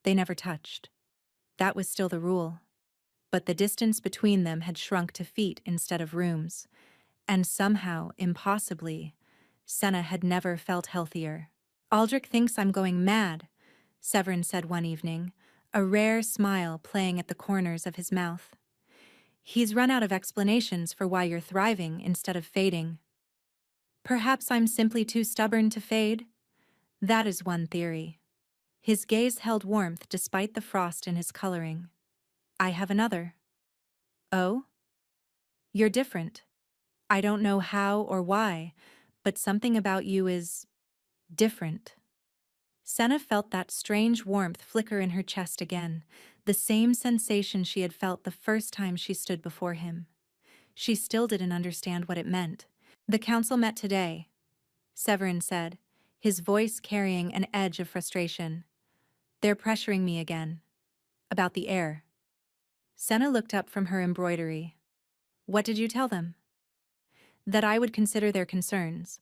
They never touched. That was still the rule. But the distance between them had shrunk to feet instead of rooms, and somehow, impossibly, Senna had never felt healthier. "Aldrich thinks I'm going mad," Severin said one evening, a rare smile playing at the corners of his mouth. "He's run out of explanations for why you're thriving instead of fading." "Perhaps I'm simply too stubborn to fade?" "That is one theory." His gaze held warmth despite the frost in his coloring. "I have another." "Oh?" "You're different. I don't know how or why, but something about you is different." Senna felt that strange warmth flicker in her chest again, the same sensation she had felt the first time she stood before him. She still didn't understand what it meant. "The council met today," Severin said, his voice carrying an edge of frustration. "They're pressuring me again. About the heir." Senna looked up from her embroidery. "What did you tell them?" "That I would consider their concerns,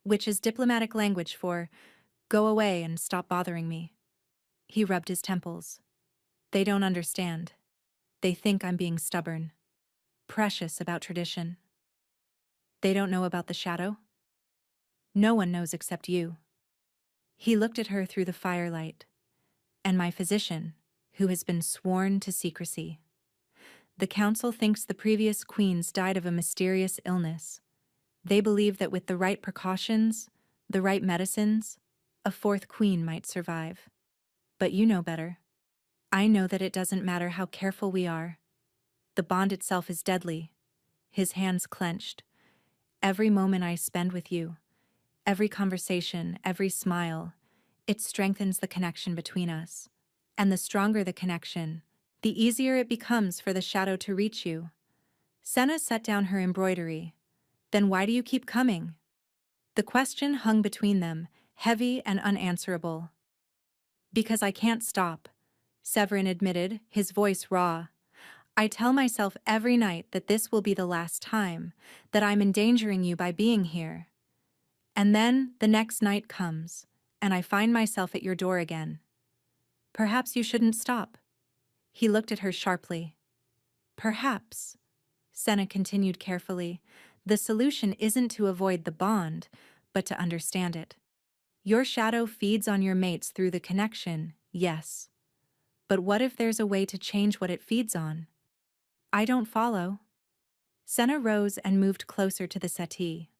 which is diplomatic language for, go away and stop bothering me." He rubbed his temples. "They don't understand. They think I'm being stubborn, precious about tradition. They don't know about the shadow? No one knows except you." He looked at her through the firelight. "And my physician, who has been sworn to secrecy. The council thinks the previous queens died of a mysterious illness. They believe that with the right precautions, the right medicines, a 4th queen might survive. But you know better. I know that it doesn't matter how careful we are. The bond itself is deadly." His hands clenched. Every moment I spend with you, every conversation, every smile, it strengthens the connection between us. And the stronger the connection, the easier it becomes for the shadow to reach you. Senna set down her embroidery. Then why do you keep coming? The question hung between them, heavy and unanswerable. Because I can't stop, Severin admitted, his voice raw. I tell myself every night that this will be the last time, that I'm endangering you by being here. And then the next night comes, and I find myself at your door again. Perhaps you shouldn't stop. He looked at her sharply. Perhaps, Senna continued carefully, the solution isn't to avoid the bond, but to understand it. Your shadow feeds on your mates through the connection, yes. But what if there's a way to change what it feeds on? I don't follow. Senna rose and moved closer to the settee,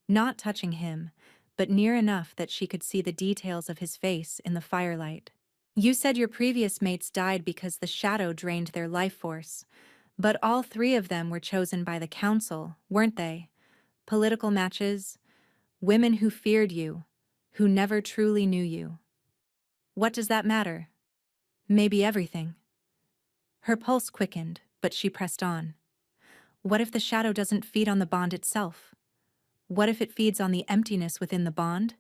not touching him, but near enough that she could see the details of his face in the firelight. You said your previous mates died because the shadow drained their life force, but all three of them were chosen by the council, weren't they? Political matches, women who feared you, who never truly knew you. What does that matter? Maybe everything. Her pulse quickened, but she pressed on. What if the shadow doesn't feed on the bond itself? What if it feeds on the emptiness within the bond?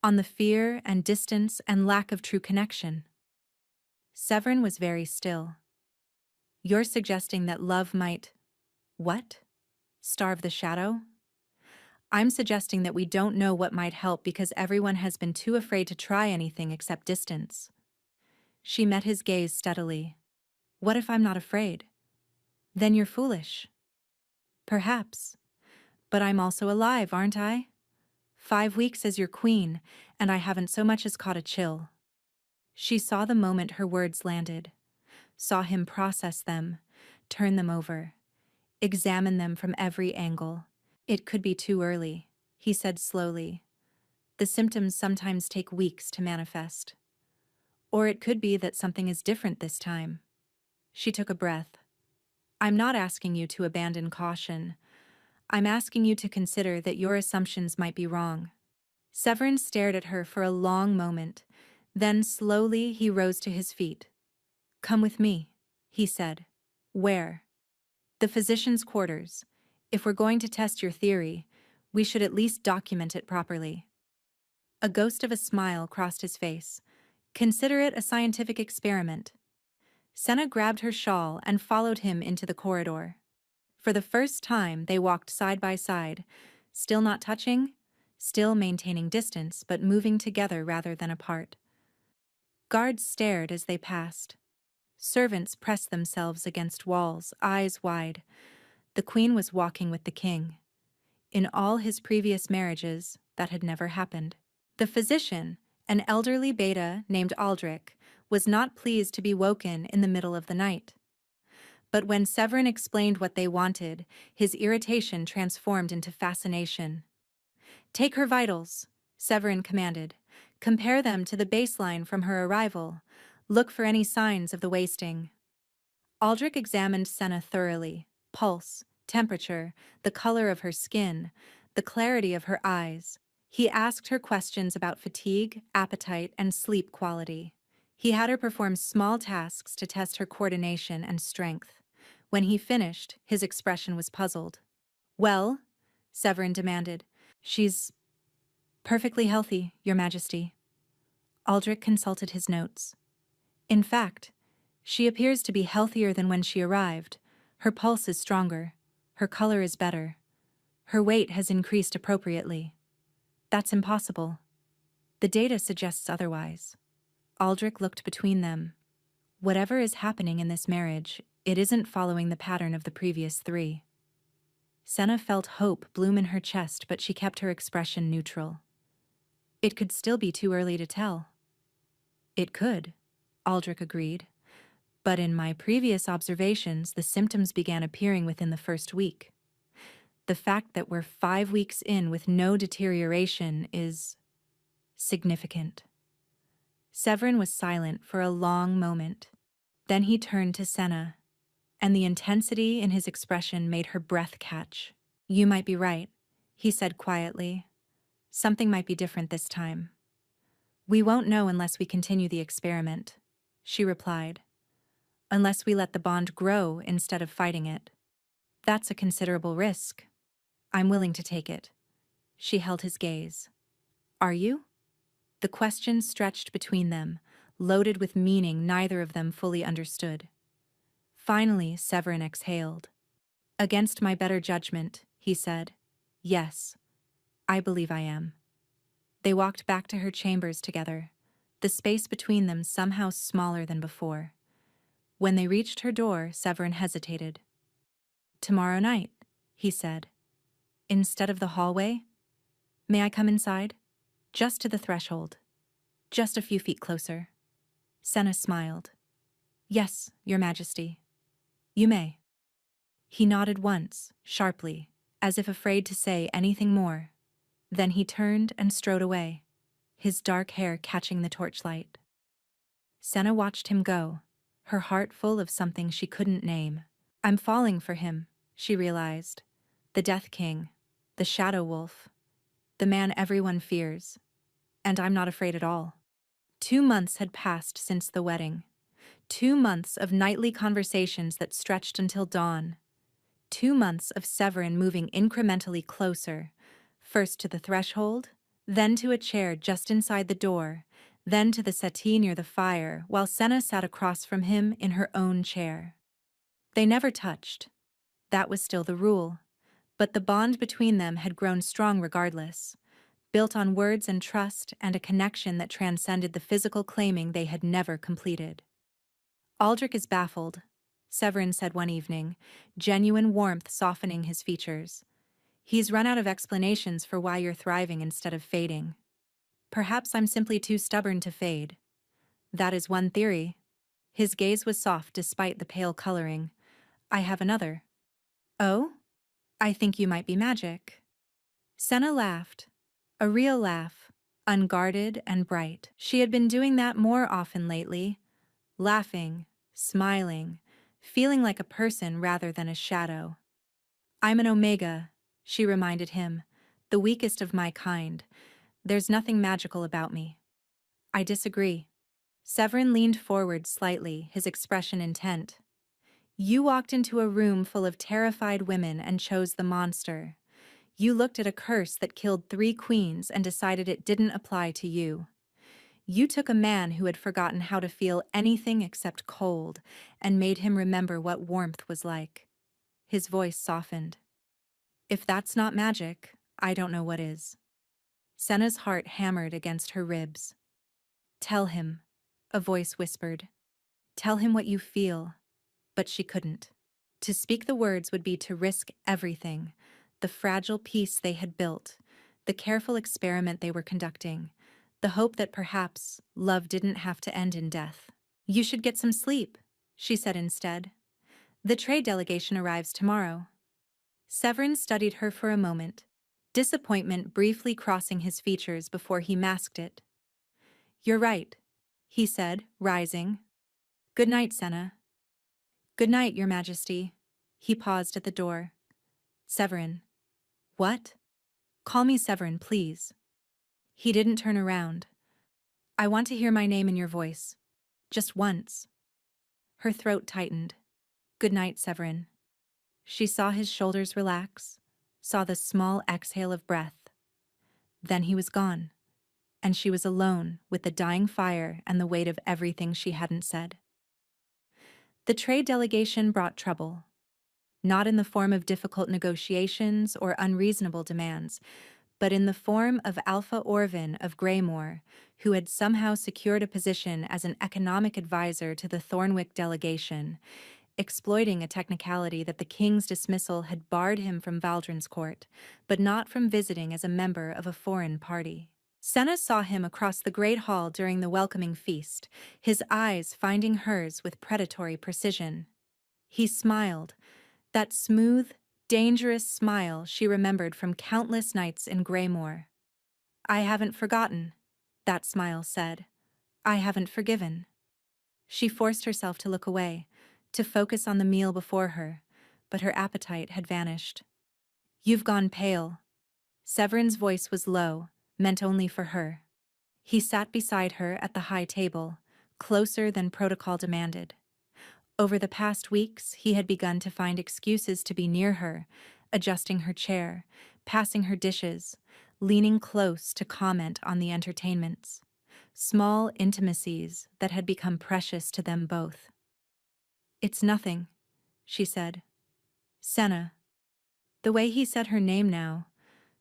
On the fear and distance and lack of true connection? Severin was very still. You're suggesting that love might… what? Starve the shadow? I'm suggesting that we don't know what might help because everyone has been too afraid to try anything except distance. She met his gaze steadily. What if I'm not afraid? Then you're foolish. Perhaps. But I'm also alive, aren't I? 5 weeks as your queen, and I haven't so much as caught a chill. She saw the moment her words landed, saw him process them, turn them over, examine them from every angle. It could be too early, he said slowly. The symptoms sometimes take weeks to manifest. Or it could be that something is different this time. She took a breath. I'm not asking you to abandon caution. I'm asking you to consider that your assumptions might be wrong. Severin stared at her for a long moment. Then slowly he rose to his feet. Come with me, he said. Where? The physician's quarters. If we're going to test your theory, we should at least document it properly. A ghost of a smile crossed his face. Consider it a scientific experiment. Senna grabbed her shawl and followed him into the corridor. For the first time, they walked side by side, still not touching, still maintaining distance, but moving together rather than apart. Guards stared as they passed. Servants pressed themselves against walls, eyes wide. The queen was walking with the king. In all his previous marriages, that had never happened. The physician, an elderly beta named Aldrich, was not pleased to be woken in the middle of the night. But when Severin explained what they wanted, his irritation transformed into fascination. Take her vitals, Severin commanded. Compare them to the baseline from her arrival. Look for any signs of the wasting. Aldrich examined Senna thoroughly. Pulse, temperature, the color of her skin, the clarity of her eyes. He asked her questions about fatigue, appetite, and sleep quality. He had her perform small tasks to test her coordination and strength. When he finished, his expression was puzzled. Well, Severin demanded. She's perfectly healthy, Your Majesty. Aldrich consulted his notes. In fact, she appears to be healthier than when she arrived. Her pulse is stronger. Her color is better. Her weight has increased appropriately. That's impossible. The data suggests otherwise. Aldrich looked between them. Whatever is happening in this marriage, it isn't following the pattern of the previous 3. Senna felt hope bloom in her chest, but she kept her expression neutral. It could still be too early to tell. It could, Aldrich agreed. But in my previous observations, the symptoms began appearing within the first week. The fact that we're 5 weeks in with no deterioration is significant. Severin was silent for a long moment. Then he turned to Senna, and the intensity in his expression made her breath catch. You might be right. he said quietly. Something might be different this time. We won't know unless we continue the experiment, she replied. Unless we let the bond grow instead of fighting it. That's a considerable risk. I'm willing to take it. She held his gaze. Are you? The question stretched between them, loaded with meaning neither of them fully understood. Finally, Severin exhaled. Against my better judgment, he said. Yes, I believe I am. They walked back to her chambers together, the space between them somehow smaller than before. When they reached her door, Severin hesitated. Tomorrow night, he said. Instead of the hallway? May I come inside? Just to the threshold. Just a few feet closer. Senna smiled. Yes, Your Majesty. You may. He nodded once, sharply, as if afraid to say anything more. Then he turned and strode away, his dark hair catching the torchlight. Senna watched him go, her heart full of something she couldn't name. I'm falling for him, she realized. The Death King, the Shadow Wolf, the man everyone fears. And I'm not afraid at all. 2 months had passed since the wedding. 2 months of nightly conversations that stretched until dawn. 2 months of Severin moving incrementally closer, first to the threshold, then to a chair just inside the door, then to the settee near the fire, while Senna sat across from him in her own chair. They never touched. That was still the rule. But the bond between them had grown strong regardless, built on words and trust and a connection that transcended the physical claiming they had never completed. Aldrich is baffled, Severin said one evening, genuine warmth softening his features. He's run out of explanations for why you're thriving instead of fading. Perhaps I'm simply too stubborn to fade. That is one theory. His gaze was soft despite the pale coloring. I have another. Oh? I think you might be magic. Senna laughed. A real laugh, unguarded and bright. She had been doing that more often lately, laughing, smiling, feeling like a person rather than a shadow. I'm an Omega, she reminded him, the weakest of my kind. There's nothing magical about me. I disagree. Severin leaned forward slightly, his expression intent. You walked into a room full of terrified women and chose the monster. You looked at a curse that killed 3 queens and decided it didn't apply to you. You took a man who had forgotten how to feel anything except cold and made him remember what warmth was like. His voice softened. If that's not magic, I don't know what is. Senna's heart hammered against her ribs. Tell him, a voice whispered. Tell him what you feel. But she couldn't. To speak the words would be to risk everything, the fragile peace they had built, the careful experiment they were conducting, the hope that perhaps love didn't have to end in death. You should get some sleep, she said instead. The trade delegation arrives tomorrow. Severin studied her for a moment, disappointment briefly crossing his features before he masked it. You're right, he said, rising. Good night, Senna. Good night, Your Majesty. He paused at the door. Severin. What? Call me Severin, please. He didn't turn around. I want to hear my name in your voice. Just once. Her throat tightened. Good night, Severin. She saw his shoulders relax, saw the small exhale of breath. Then he was gone, and she was alone with the dying fire and the weight of everything she hadn't said. The trade delegation brought trouble. Not in the form of difficult negotiations or unreasonable demands, but in the form of Alpha Orvin of Greymore, who had somehow secured a position as an economic advisor to the Thornwick delegation, exploiting a technicality that the king's dismissal had barred him from Valdrin's court, but not from visiting as a member of a foreign party. Senna saw him across the great hall during the welcoming feast, his eyes finding hers with predatory precision. He smiled, that smooth, dangerous smile she remembered from countless nights in Greymore. I haven't forgotten, that smile said. I haven't forgiven. She forced herself to look away, to focus on the meal before her, but her appetite had vanished. You've gone pale. Severin's voice was low, meant only for her. He sat beside her at the high table, closer than protocol demanded. Over the past weeks, he had begun to find excuses to be near her, adjusting her chair, passing her dishes, leaning close to comment on the entertainments. Small intimacies that had become precious to them both. "It's nothing," she said. "Senna." The way he said her name now,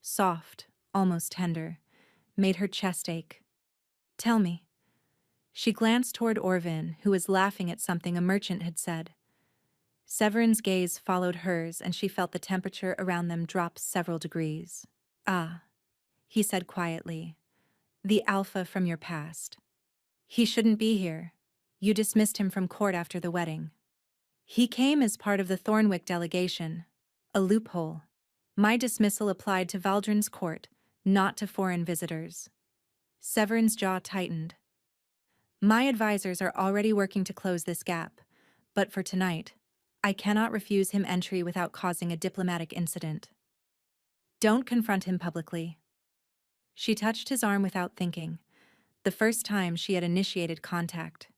soft, almost tender, made her chest ache. "Tell me." She glanced toward Orvin, who was laughing at something a merchant had said. Severin's gaze followed hers, and she felt the temperature around them drop several degrees. "Ah," he said quietly, "the alpha from your past. He shouldn't be here. You dismissed him from court after the wedding." "He came as part of the Thornwick delegation. A loophole. My dismissal applied to Valdrin's court, not to foreign visitors." Severin's jaw tightened. "My advisors are already working to close this gap, but for tonight, I cannot refuse him entry without causing a diplomatic incident." "Don't confront him publicly." She touched his arm without thinking, the first time she had initiated contact.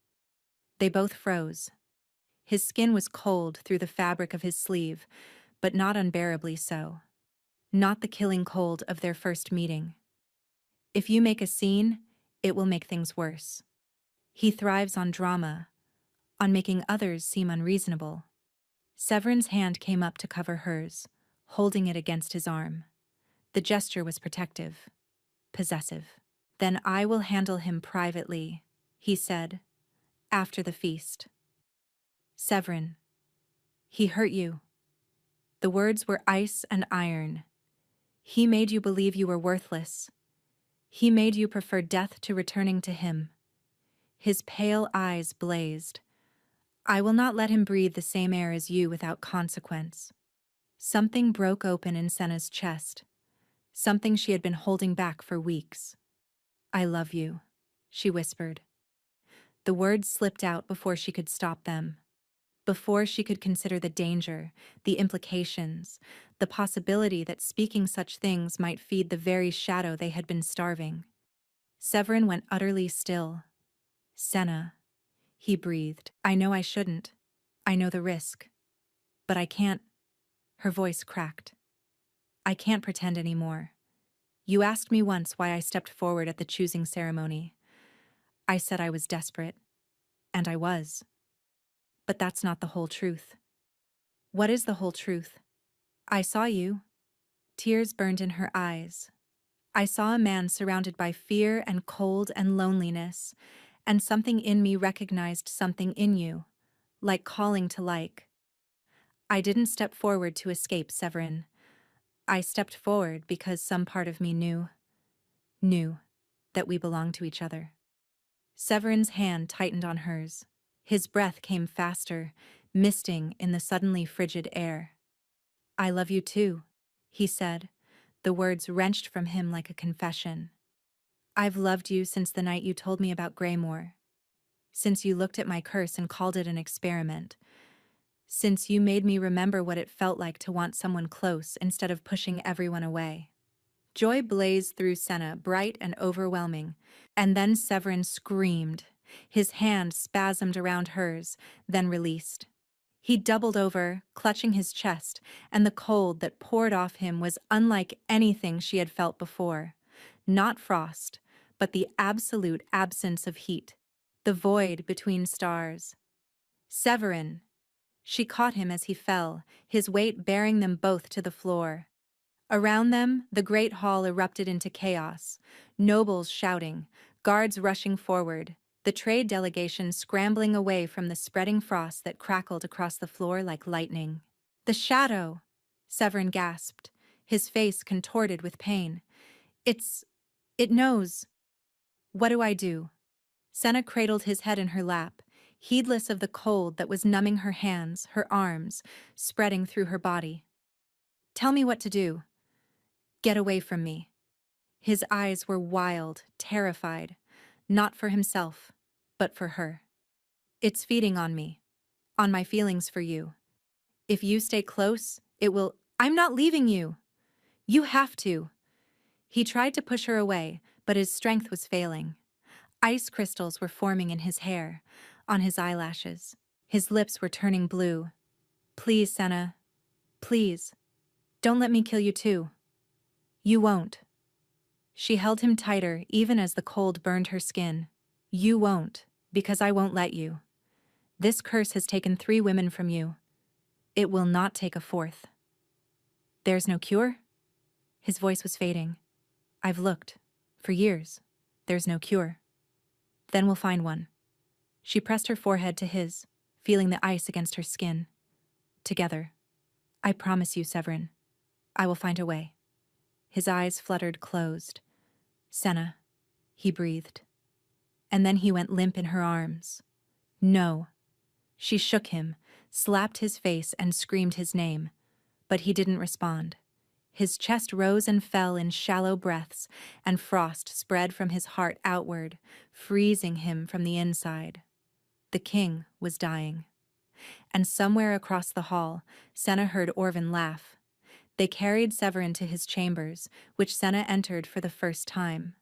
They both froze. His skin was cold through the fabric of his sleeve, but not unbearably so. Not the killing cold of their first meeting. "If you make a scene, it will make things worse. He thrives on drama, on making others seem unreasonable." Severin's hand came up to cover hers, holding it against his arm. The gesture was protective, possessive. "Then I will handle him privately," he said, "after the feast." "Severin, he hurt you." The words were ice and iron. "He made you believe you were worthless. He made you prefer death to returning to him." His pale eyes blazed. "I will not let him breathe the same air as you without consequence." Something broke open in Senna's chest, something she had been holding back for weeks. "I love you," she whispered. The words slipped out before she could stop them, before she could consider the danger, the implications, the possibility that speaking such things might feed the very shadow they had been starving. Severin went utterly still. "Senna," he breathed. "I know I shouldn't. I know the risk. But I can't." Her voice cracked. "I can't pretend anymore. You asked me once why I stepped forward at the choosing ceremony. I said I was desperate. And I was. But that's not the whole truth." "What is the whole truth?" "I saw you." Tears burned in her eyes. "I saw a man surrounded by fear and cold and loneliness, and something in me recognized something in you, like calling to like. I didn't step forward to escape, Severin. I stepped forward because some part of me knew that we belonged to each other." Severin's hand tightened on hers. His breath came faster, misting in the suddenly frigid air. "I love you too," he said, the words wrenched from him like a confession. "I've loved you since the night you told me about Greymore. Since you looked at my curse and called it an experiment. Since you made me remember what it felt like to want someone close instead of pushing everyone away." Joy blazed through Senna, bright and overwhelming, and then Severin screamed. His hand spasmed around hers, then released. He doubled over, clutching his chest, and the cold that poured off him was unlike anything she had felt before. Not frost, but the absolute absence of heat. The void between stars. "Severin!" She caught him as he fell, his weight bearing them both to the floor. Around them, the great hall erupted into chaos. Nobles shouting, guards rushing forward, the trade delegation scrambling away from the spreading frost that crackled across the floor like lightning. "The shadow!" Severin gasped, his face contorted with pain. It knows." "What do I do?" Senna cradled his head in her lap, heedless of the cold that was numbing her hands, her arms, spreading through her body. "Tell me what to do." "Get away from me." His eyes were wild, terrified, not for himself, but for her. "It's feeding on me, on my feelings for you. If you stay close, it will—" "I'm not leaving you." "You have to." He tried to push her away, but his strength was failing. Ice crystals were forming in his hair, on his eyelashes. His lips were turning blue. Please, Senna. Please. Don't let me kill you too. You won't. She held him tighter even as the cold burned her skin. You won't, because I won't let you. This curse has taken 3 women from you. It will not take a 4th. There's no cure? His voice was fading. I've looked. For years. There's no cure. Then we'll find one. She pressed her forehead to his, feeling the ice against her skin. Together. I promise you, Severin. I will find a way. His eyes fluttered closed. Senna, he breathed. And then he went limp in her arms. No. She shook him, slapped his face, and screamed his name. But he didn't respond. His chest rose and fell in shallow breaths, and frost spread from his heart outward, freezing him from the inside. The king was dying. And somewhere across the hall, Senna heard Orvin laugh. They carried Severin to his chambers, which Senna entered for the first time.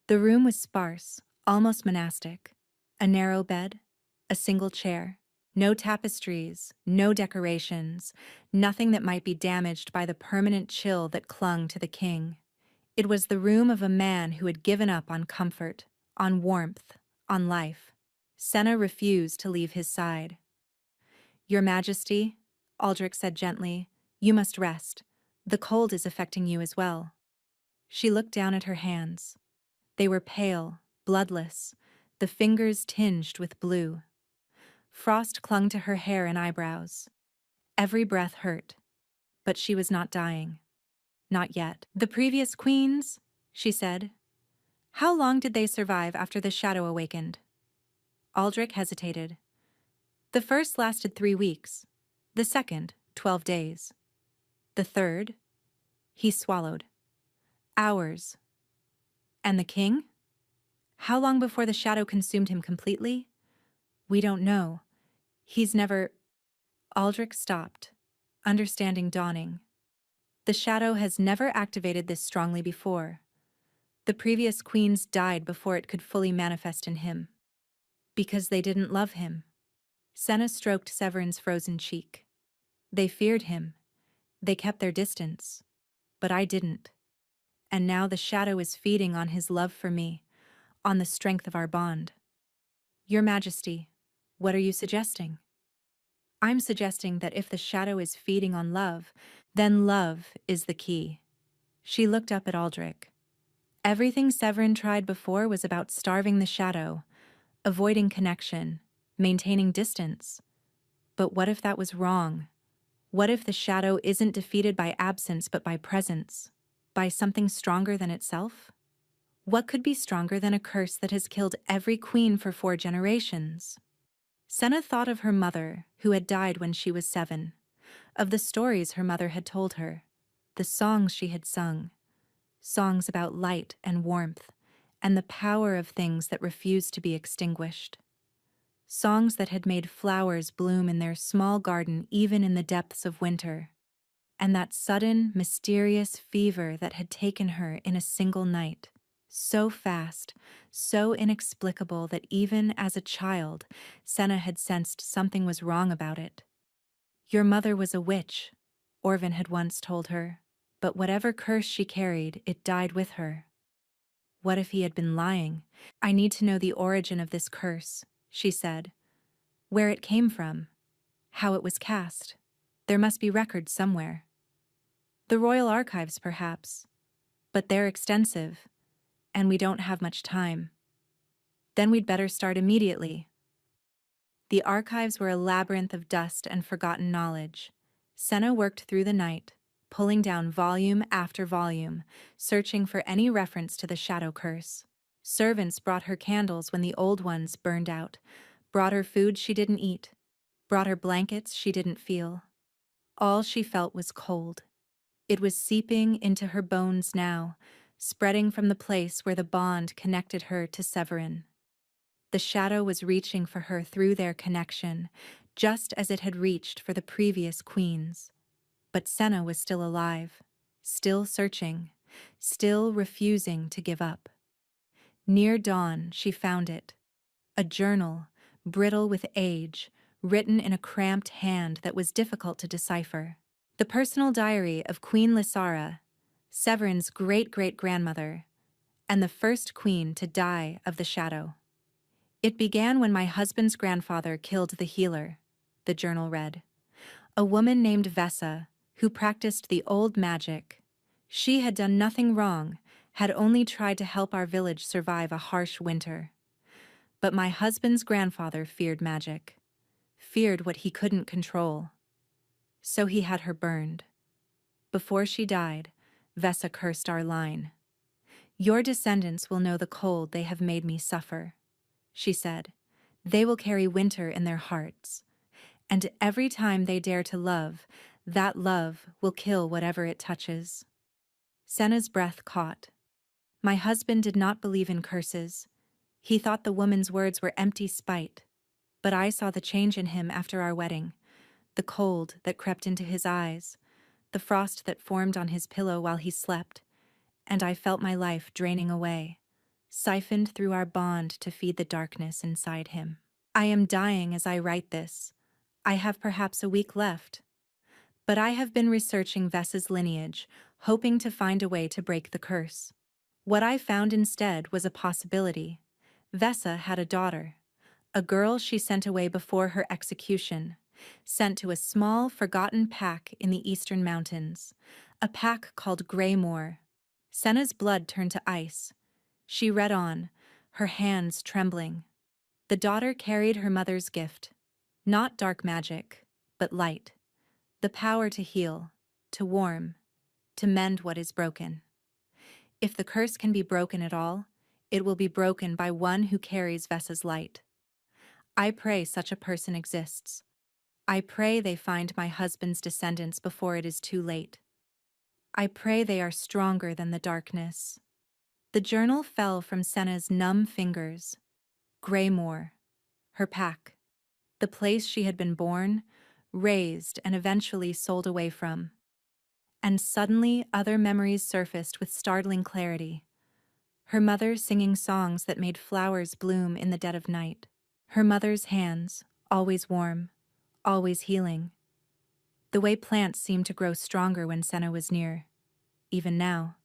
The room was sparse, almost monastic. A narrow bed, a single chair. No tapestries, no decorations, nothing that might be damaged by the permanent chill that clung to the king. It was the room of a man who had given up on comfort, on warmth, on life. Senna refused to leave his side. Your Majesty, Aldrich said gently, you must rest. The cold is affecting you as well. She looked down at her hands. They were pale, bloodless, the fingers tinged with blue. Frost clung to her hair and eyebrows. Every breath hurt, but she was not dying. Not yet. The previous queens, she said. How long did they survive after the shadow awakened? Aldrich hesitated. The first lasted 3 weeks. The second, 12 days. The third, he swallowed. Hours. And the king? How long before the shadow consumed him completely? We don't know. He's never... Aldrich stopped, understanding dawning. The shadow has never activated this strongly before. The previous queens died before it could fully manifest in him. Because they didn't love him. Senna stroked Severin's frozen cheek. They feared him. They kept their distance. But I didn't. And now the shadow is feeding on his love for me, on the strength of our bond. Your Majesty, what are you suggesting? I'm suggesting that if the shadow is feeding on love, then love is the key. She looked up at Aldrich. Everything Severin tried before was about starving the shadow, avoiding connection, maintaining distance. But what if that was wrong? What if the shadow isn't defeated by absence but by presence, by something stronger than itself? What could be stronger than a curse that has killed every queen for 4 generations? Senna thought of her mother, who had died when she was 7, of the stories her mother had told her, the songs she had sung, songs about light and warmth, and the power of things that refused to be extinguished. Songs that had made flowers bloom in their small garden even in the depths of winter, and that sudden, mysterious fever that had taken her in a single night. So fast, so inexplicable that even as a child, Senna had sensed something was wrong about it. Your mother was a witch, Orvin had once told her, but whatever curse she carried, it died with her. What if he had been lying? I need to know the origin of this curse, she said. Where it came from, how it was cast. There must be records somewhere. The royal archives, perhaps, but they're extensive. And we don't have much time. Then we'd better start immediately. The archives were a labyrinth of dust and forgotten knowledge. Senna worked through the night, pulling down volume after volume, searching for any reference to the shadow curse. Servants brought her candles when the old ones burned out, brought her food she didn't eat, brought her blankets she didn't feel. All she felt was cold. It was seeping into her bones now, spreading from the place where the bond connected her to Severin. The shadow was reaching for her through their connection, just as it had reached for the previous queens. But Senna was still alive, still searching, still refusing to give up. Near dawn, she found it. A journal, brittle with age, written in a cramped hand that was difficult to decipher. The personal diary of Queen Lysara, Severin's great-great-grandmother, and the first queen to die of the shadow. It began when my husband's grandfather killed the healer, the journal read. A woman named Vesa, who practiced the old magic. She had done nothing wrong, had only tried to help our village survive a harsh winter. But my husband's grandfather feared magic, feared what he couldn't control. So he had her burned. Before she died, Vesa cursed our line. "Your descendants will know the cold they have made me suffer," she said. "They will carry winter in their hearts. And every time they dare to love, that love will kill whatever it touches." Senna's breath caught. My husband did not believe in curses. He thought the woman's words were empty spite. But I saw the change in him after our wedding, the cold that crept into his eyes, the frost that formed on his pillow while he slept, and I felt my life draining away, siphoned through our bond to feed the darkness inside him. I am dying as I write this. I have perhaps a week left. But I have been researching Vesa's lineage, hoping to find a way to break the curse. What I found instead was a possibility. Vesa had a daughter, a girl she sent away before her execution, sent to a small, forgotten pack in the eastern mountains, a pack called Greymoor. Senna's blood turned to ice. She read on, her hands trembling. The daughter carried her mother's gift, not dark magic, but light, the power to heal, to warm, to mend what is broken. If the curse can be broken at all, it will be broken by one who carries Vesa's light. I pray such a person exists. I pray they find my husband's descendants before it is too late. I pray they are stronger than the darkness. The journal fell from Senna's numb fingers. Greymoor, her pack, the place she had been born, raised, and eventually sold away from. And suddenly other memories surfaced with startling clarity. Her mother singing songs that made flowers bloom in the dead of night. Her mother's hands, always warm, always healing. The way plants seemed to grow stronger when Senna was near, even now.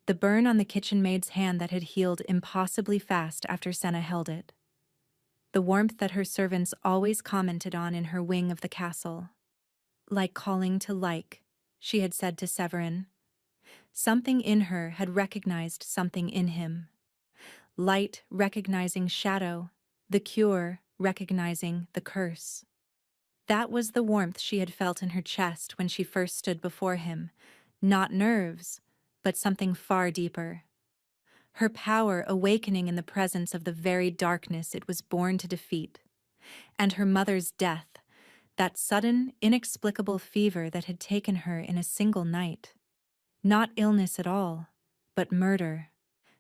The burn on the kitchen maid's hand that had healed impossibly fast after Senna held it. The warmth that her servants always commented on in her wing of the castle. Like calling to like, she had said to Severin. Something in her had recognized something in him. Light recognizing shadow, the cure recognizing the curse. That was the warmth she had felt in her chest when she first stood before him. Not nerves, but something far deeper. Her power awakening in the presence of the very darkness it was born to defeat. And her mother's death, that sudden, inexplicable fever that had taken her in a single night. Not illness at all, but murder.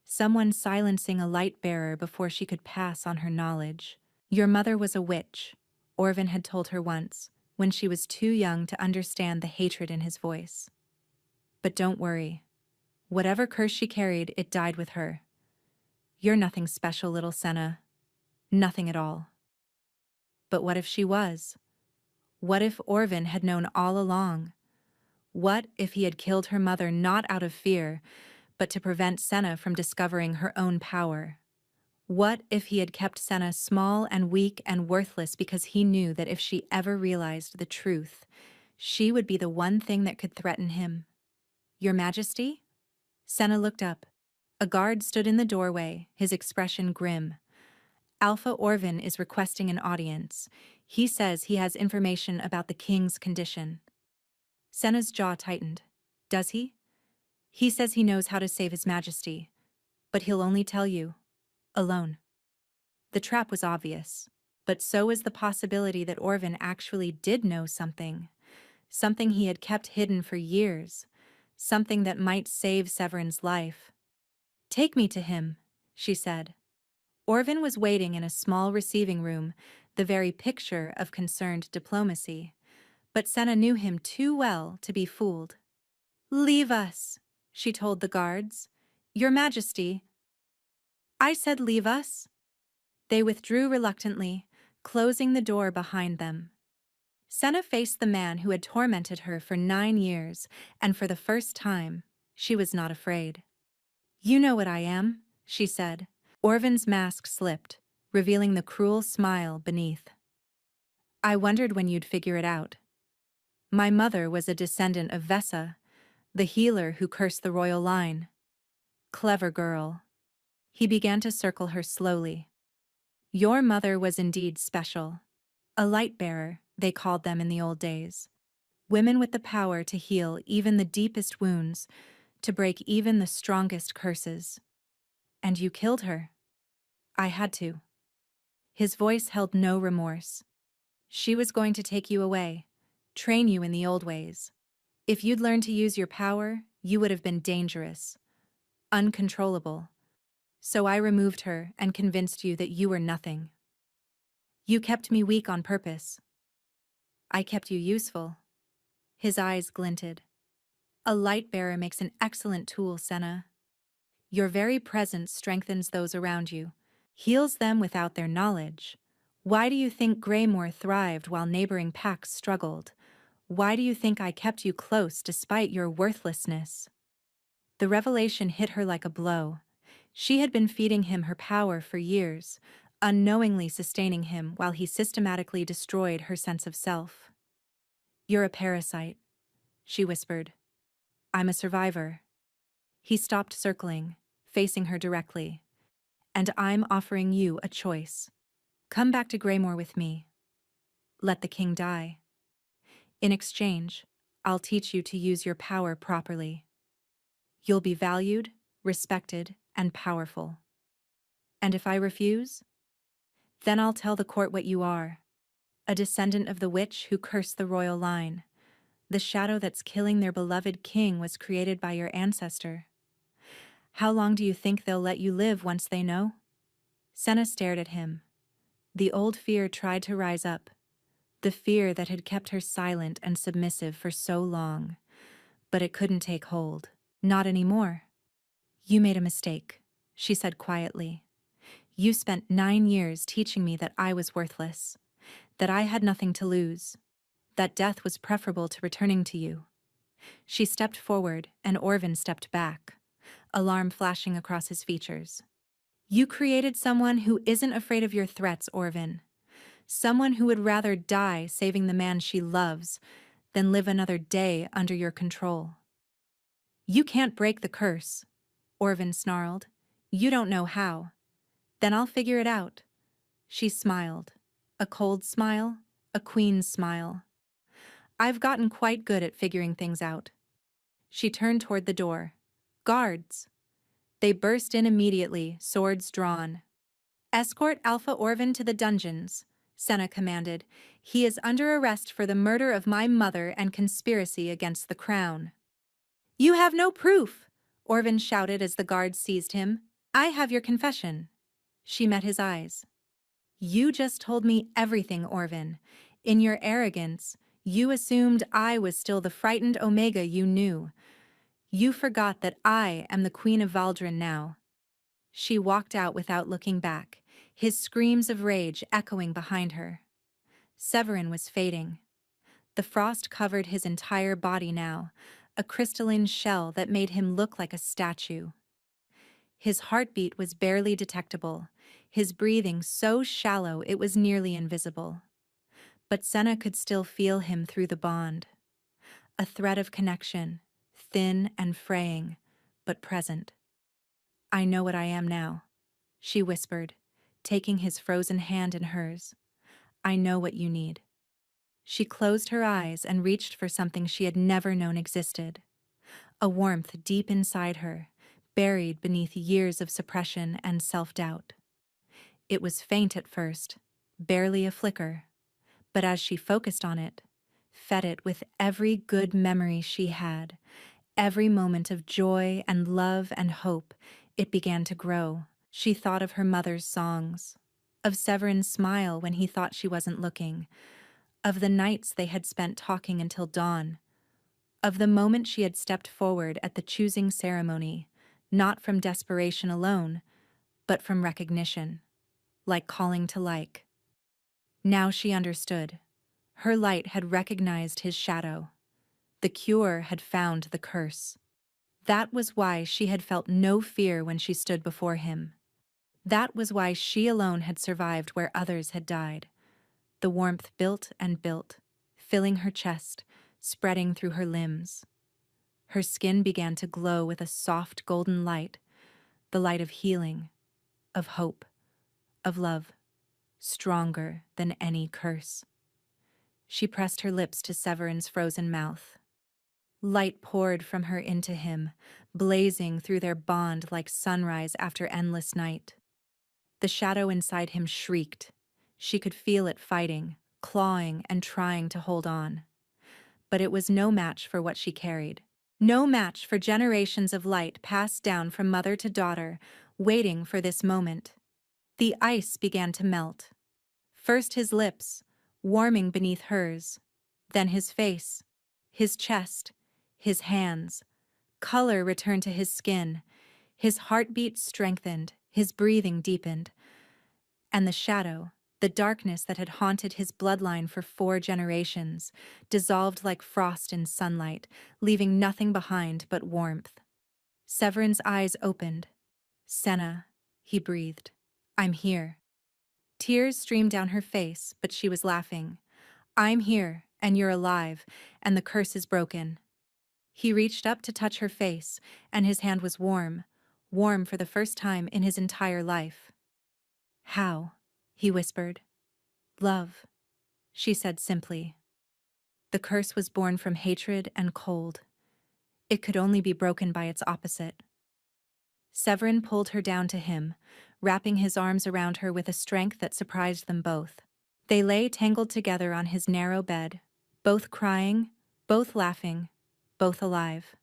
Someone silencing a light-bearer before she could pass on her knowledge. Your mother was a witch, Orvin had told her once, when she was too young to understand the hatred in his voice. But don't worry. Whatever curse she carried, it died with her. You're nothing special, little Senna. Nothing at all. But what if she was? What if Orvin had known all along? What if he had killed her mother not out of fear, but to prevent Senna from discovering her own power? What if he had kept Senna small and weak and worthless because he knew that if she ever realized the truth, she would be the one thing that could threaten him? Your Majesty? Senna looked up. A guard stood in the doorway, his expression grim. Alpha Orvin is requesting an audience. He says he has information about the king's condition. Senna's jaw tightened. Does he? He says he knows how to save His Majesty, but he'll only tell you, alone. The trap was obvious, but so was the possibility that Orvin actually did know something, something he had kept hidden for years, something that might save Severin's life. Take me to him, she said. Orvin was waiting in a small receiving room, the very picture of concerned diplomacy, but Senna knew him too well to be fooled. Leave us, she told the guards. "Your Majesty." "I said leave us." They withdrew reluctantly, closing the door behind them. Senna faced the man who had tormented her for 9 years, and for the first time, she was not afraid. "You know what I am," she said. Orvan's mask slipped, revealing the cruel smile beneath. "I wondered when you'd figure it out. My mother was a descendant of Vesa, the healer who cursed the royal line. Clever girl." He began to circle her slowly. "Your mother was indeed special. A light bearer, they called them in the old days. Women with the power to heal even the deepest wounds, to break even the strongest curses. And you killed her." "I had to." His voice held no remorse. "She was going to take you away, train you in the old ways. If you'd learned to use your power, you would have been dangerous, uncontrollable. So I removed her and convinced you that you were nothing. You kept me weak on purpose. I kept you useful." His eyes glinted. "A light bearer makes an excellent tool, Senna. Your very presence strengthens those around you, heals them without their knowledge. Why do you think Greymore thrived while neighboring packs struggled? Why do you think I kept you close despite your worthlessness?" The revelation hit her like a blow. She had been feeding him her power for years, unknowingly sustaining him while he systematically destroyed her sense of self. "You're a parasite," she whispered. "I'm a survivor." He stopped circling, facing her directly. "And I'm offering you a choice. Come back to Greymore with me. Let the king die. In exchange, I'll teach you to use your power properly. You'll be valued, respected, and powerful. And if I refuse, then I'll tell the court what you are. A descendant of the witch who cursed the royal line. The shadow that's killing their beloved king was created by your ancestor. How long do you think they'll let you live once they know?" Senna stared at him. The old fear tried to rise up, the fear that had kept her silent and submissive for so long. But it couldn't take hold. Not anymore. "You made a mistake," she said quietly. "You spent 9 years teaching me that I was worthless, that I had nothing to lose, that death was preferable to returning to you." She stepped forward, and Orvan stepped back, alarm flashing across his features. "You created someone who isn't afraid of your threats, Orvan. Someone who would rather die saving the man she loves than live another day under your control." "You can't break the curse," Orvan snarled. "You don't know how. Then I'll figure it out." She smiled. A cold smile, a queen's smile. "I've gotten quite good at figuring things out." She turned toward the door. "Guards!" They burst in immediately, swords drawn. "Escort Alpha Orvan to the dungeons," Senna commanded. "He is under arrest for the murder of my mother and conspiracy against the crown." "You have no proof!" Orvan shouted as the guards seized him. "I have your confession." She met his eyes. "You just told me everything, Orvan. In your arrogance, you assumed I was still the frightened Omega you knew. You forgot that I am the Queen of Valdrin now." She walked out without looking back, his screams of rage echoing behind her. Severin was fading. The frost covered his entire body now, a crystalline shell that made him look like a statue. His heartbeat was barely detectable, his breathing so shallow it was nearly invisible. But Senna could still feel him through the bond. A thread of connection, thin and fraying, but present. "I know what I am now," she whispered, taking his frozen hand in hers. "I know what you need." She closed her eyes and reached for something she had never known existed. A warmth deep inside her, buried beneath years of suppression and self-doubt. It was faint at first, barely a flicker, but as she focused on it, fed it with every good memory she had, every moment of joy and love and hope, it began to grow. She thought of her mother's songs, of Severin's smile when he thought she wasn't looking, of the nights they had spent talking until dawn, of the moment she had stepped forward at the choosing ceremony, not from desperation alone, but from recognition, like calling to like. Now she understood. Her light had recognized his shadow. The cure had found the curse. That was why she had felt no fear when she stood before him. That was why she alone had survived where others had died. The warmth built and built, filling her chest, spreading through her limbs. Her skin began to glow with a soft golden light, the light of healing, of hope, of love, stronger than any curse. She pressed her lips to Severin's frozen mouth. Light poured from her into him, blazing through their bond like sunrise after endless night. The shadow inside him shrieked. She could feel it fighting, clawing, and trying to hold on. But it was no match for what she carried. No match for generations of light passed down from mother to daughter, waiting for this moment. The ice began to melt. First his lips, warming beneath hers, then his face, his chest, his hands. Color returned to his skin. His heartbeat strengthened, his breathing deepened. And the shadow, the darkness that had haunted his bloodline for 4 generations, dissolved like frost in sunlight, leaving nothing behind but warmth. Severin's eyes opened. "Senna," he breathed. "I'm here." Tears streamed down her face, but she was laughing. "I'm here, and you're alive, and the curse is broken." He reached up to touch her face, and his hand was warm, warm for the first time in his entire life. "How?" he whispered. "Love," she said simply. The curse was born from hatred and cold. It could only be broken by its opposite. Severin pulled her down to him, wrapping his arms around her with a strength that surprised them both. They lay tangled together on his narrow bed, both crying, both laughing, both alive.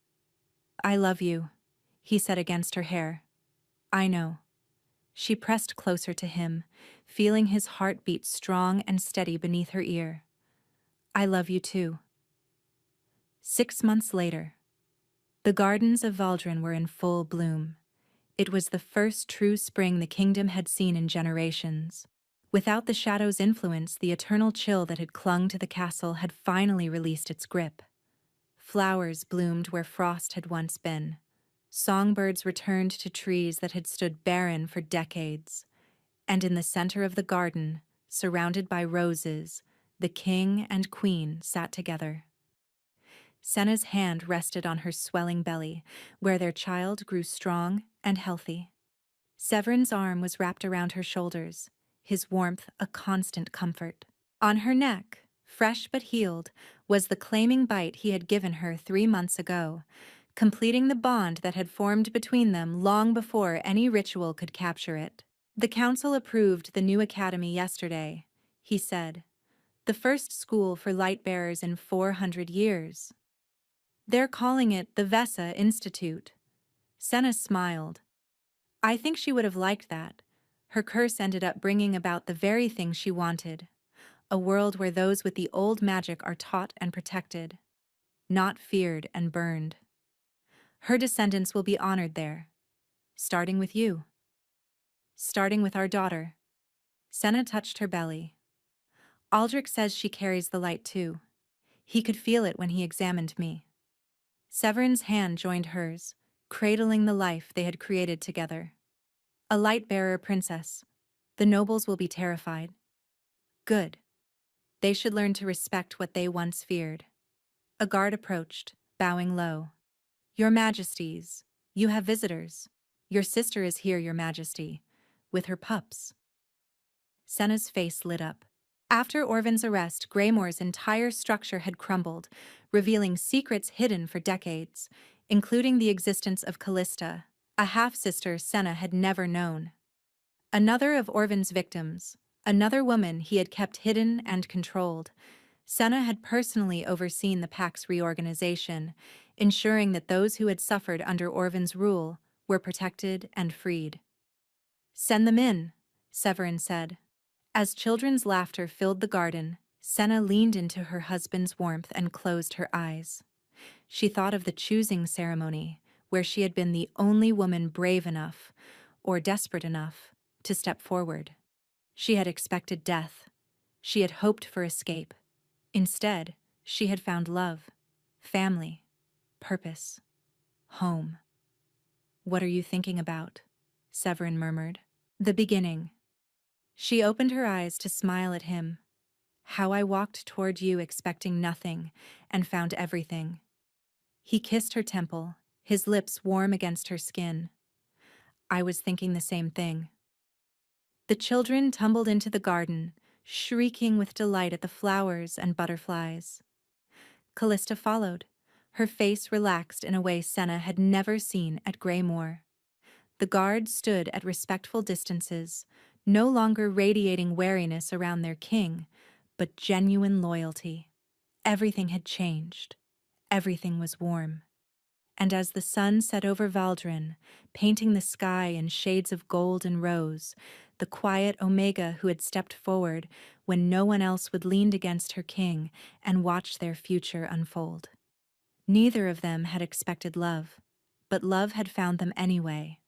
"I love you," he said against her hair. "I know." She pressed closer to him, feeling his heart beat strong and steady beneath her ear. "I love you too." 6 months later, the gardens of Valdrin were in full bloom. It was the first true spring the kingdom had seen in generations. Without the shadow's influence, the eternal chill that had clung to the castle had finally released its grip. Flowers bloomed where frost had once been. Songbirds returned to trees that had stood barren for decades. And in the center of the garden, surrounded by roses, the king and queen sat together. Senna's hand rested on her swelling belly, where their child grew strong and healthy. Severin's arm was wrapped around her shoulders, his warmth a constant comfort. On her neck, fresh but healed, was the claiming bite he had given her 3 months ago, completing the bond that had formed between them long before any ritual could capture it. "The council approved the new academy yesterday," he said. "The first school for light-bearers in 400 years. They're calling it the Vesa Institute." Senna smiled. I think she would have liked that. Her curse ended up bringing about the very thing she wanted. A world where those with the old magic are taught and protected, not feared and burned. Her descendants will be honored there. Starting with you. Starting with our daughter. Senna touched her belly. "Aldrich says she carries the light too. He could feel it when he examined me." Severin's hand joined hers, cradling the life they had created together. "A light-bearer princess. The nobles will be terrified." "Good. They should learn to respect what they once feared." A guard approached, bowing low. "Your Majesties, you have visitors. Your sister is here, Your Majesty, with her pups." Senna's face lit up. After Orvan's arrest, Greymoor's entire structure had crumbled, revealing secrets hidden for decades, including the existence of Callista, a half-sister Senna had never known. Another of Orvan's victims, another woman he had kept hidden and controlled. Senna had personally overseen the pack's reorganization, ensuring that those who had suffered under Orvan's rule were protected and freed. "Send them in," Severin said. As children's laughter filled the garden, Senna leaned into her husband's warmth and closed her eyes. She thought of the choosing ceremony, where she had been the only woman brave enough, or desperate enough, to step forward. She had expected death. She had hoped for escape. Instead, she had found love, family, purpose, home. "What are you thinking about?" Severin murmured. "The beginning." She opened her eyes to smile at him. "How I walked toward you expecting nothing and found everything." He kissed her temple, his lips warm against her skin. "I was thinking the same thing." The children tumbled into the garden, shrieking with delight at the flowers and butterflies. Callista followed, her face relaxed in a way Senna had never seen at Greymoor. The guards stood at respectful distances, no longer radiating wariness around their king, but genuine loyalty. Everything had changed. Everything was warm. And as the sun set over Valdrin, painting the sky in shades of gold and rose, the quiet Omega who had stepped forward when no one else would leaned against her king and watched their future unfold. Neither of them had expected love, but love had found them anyway.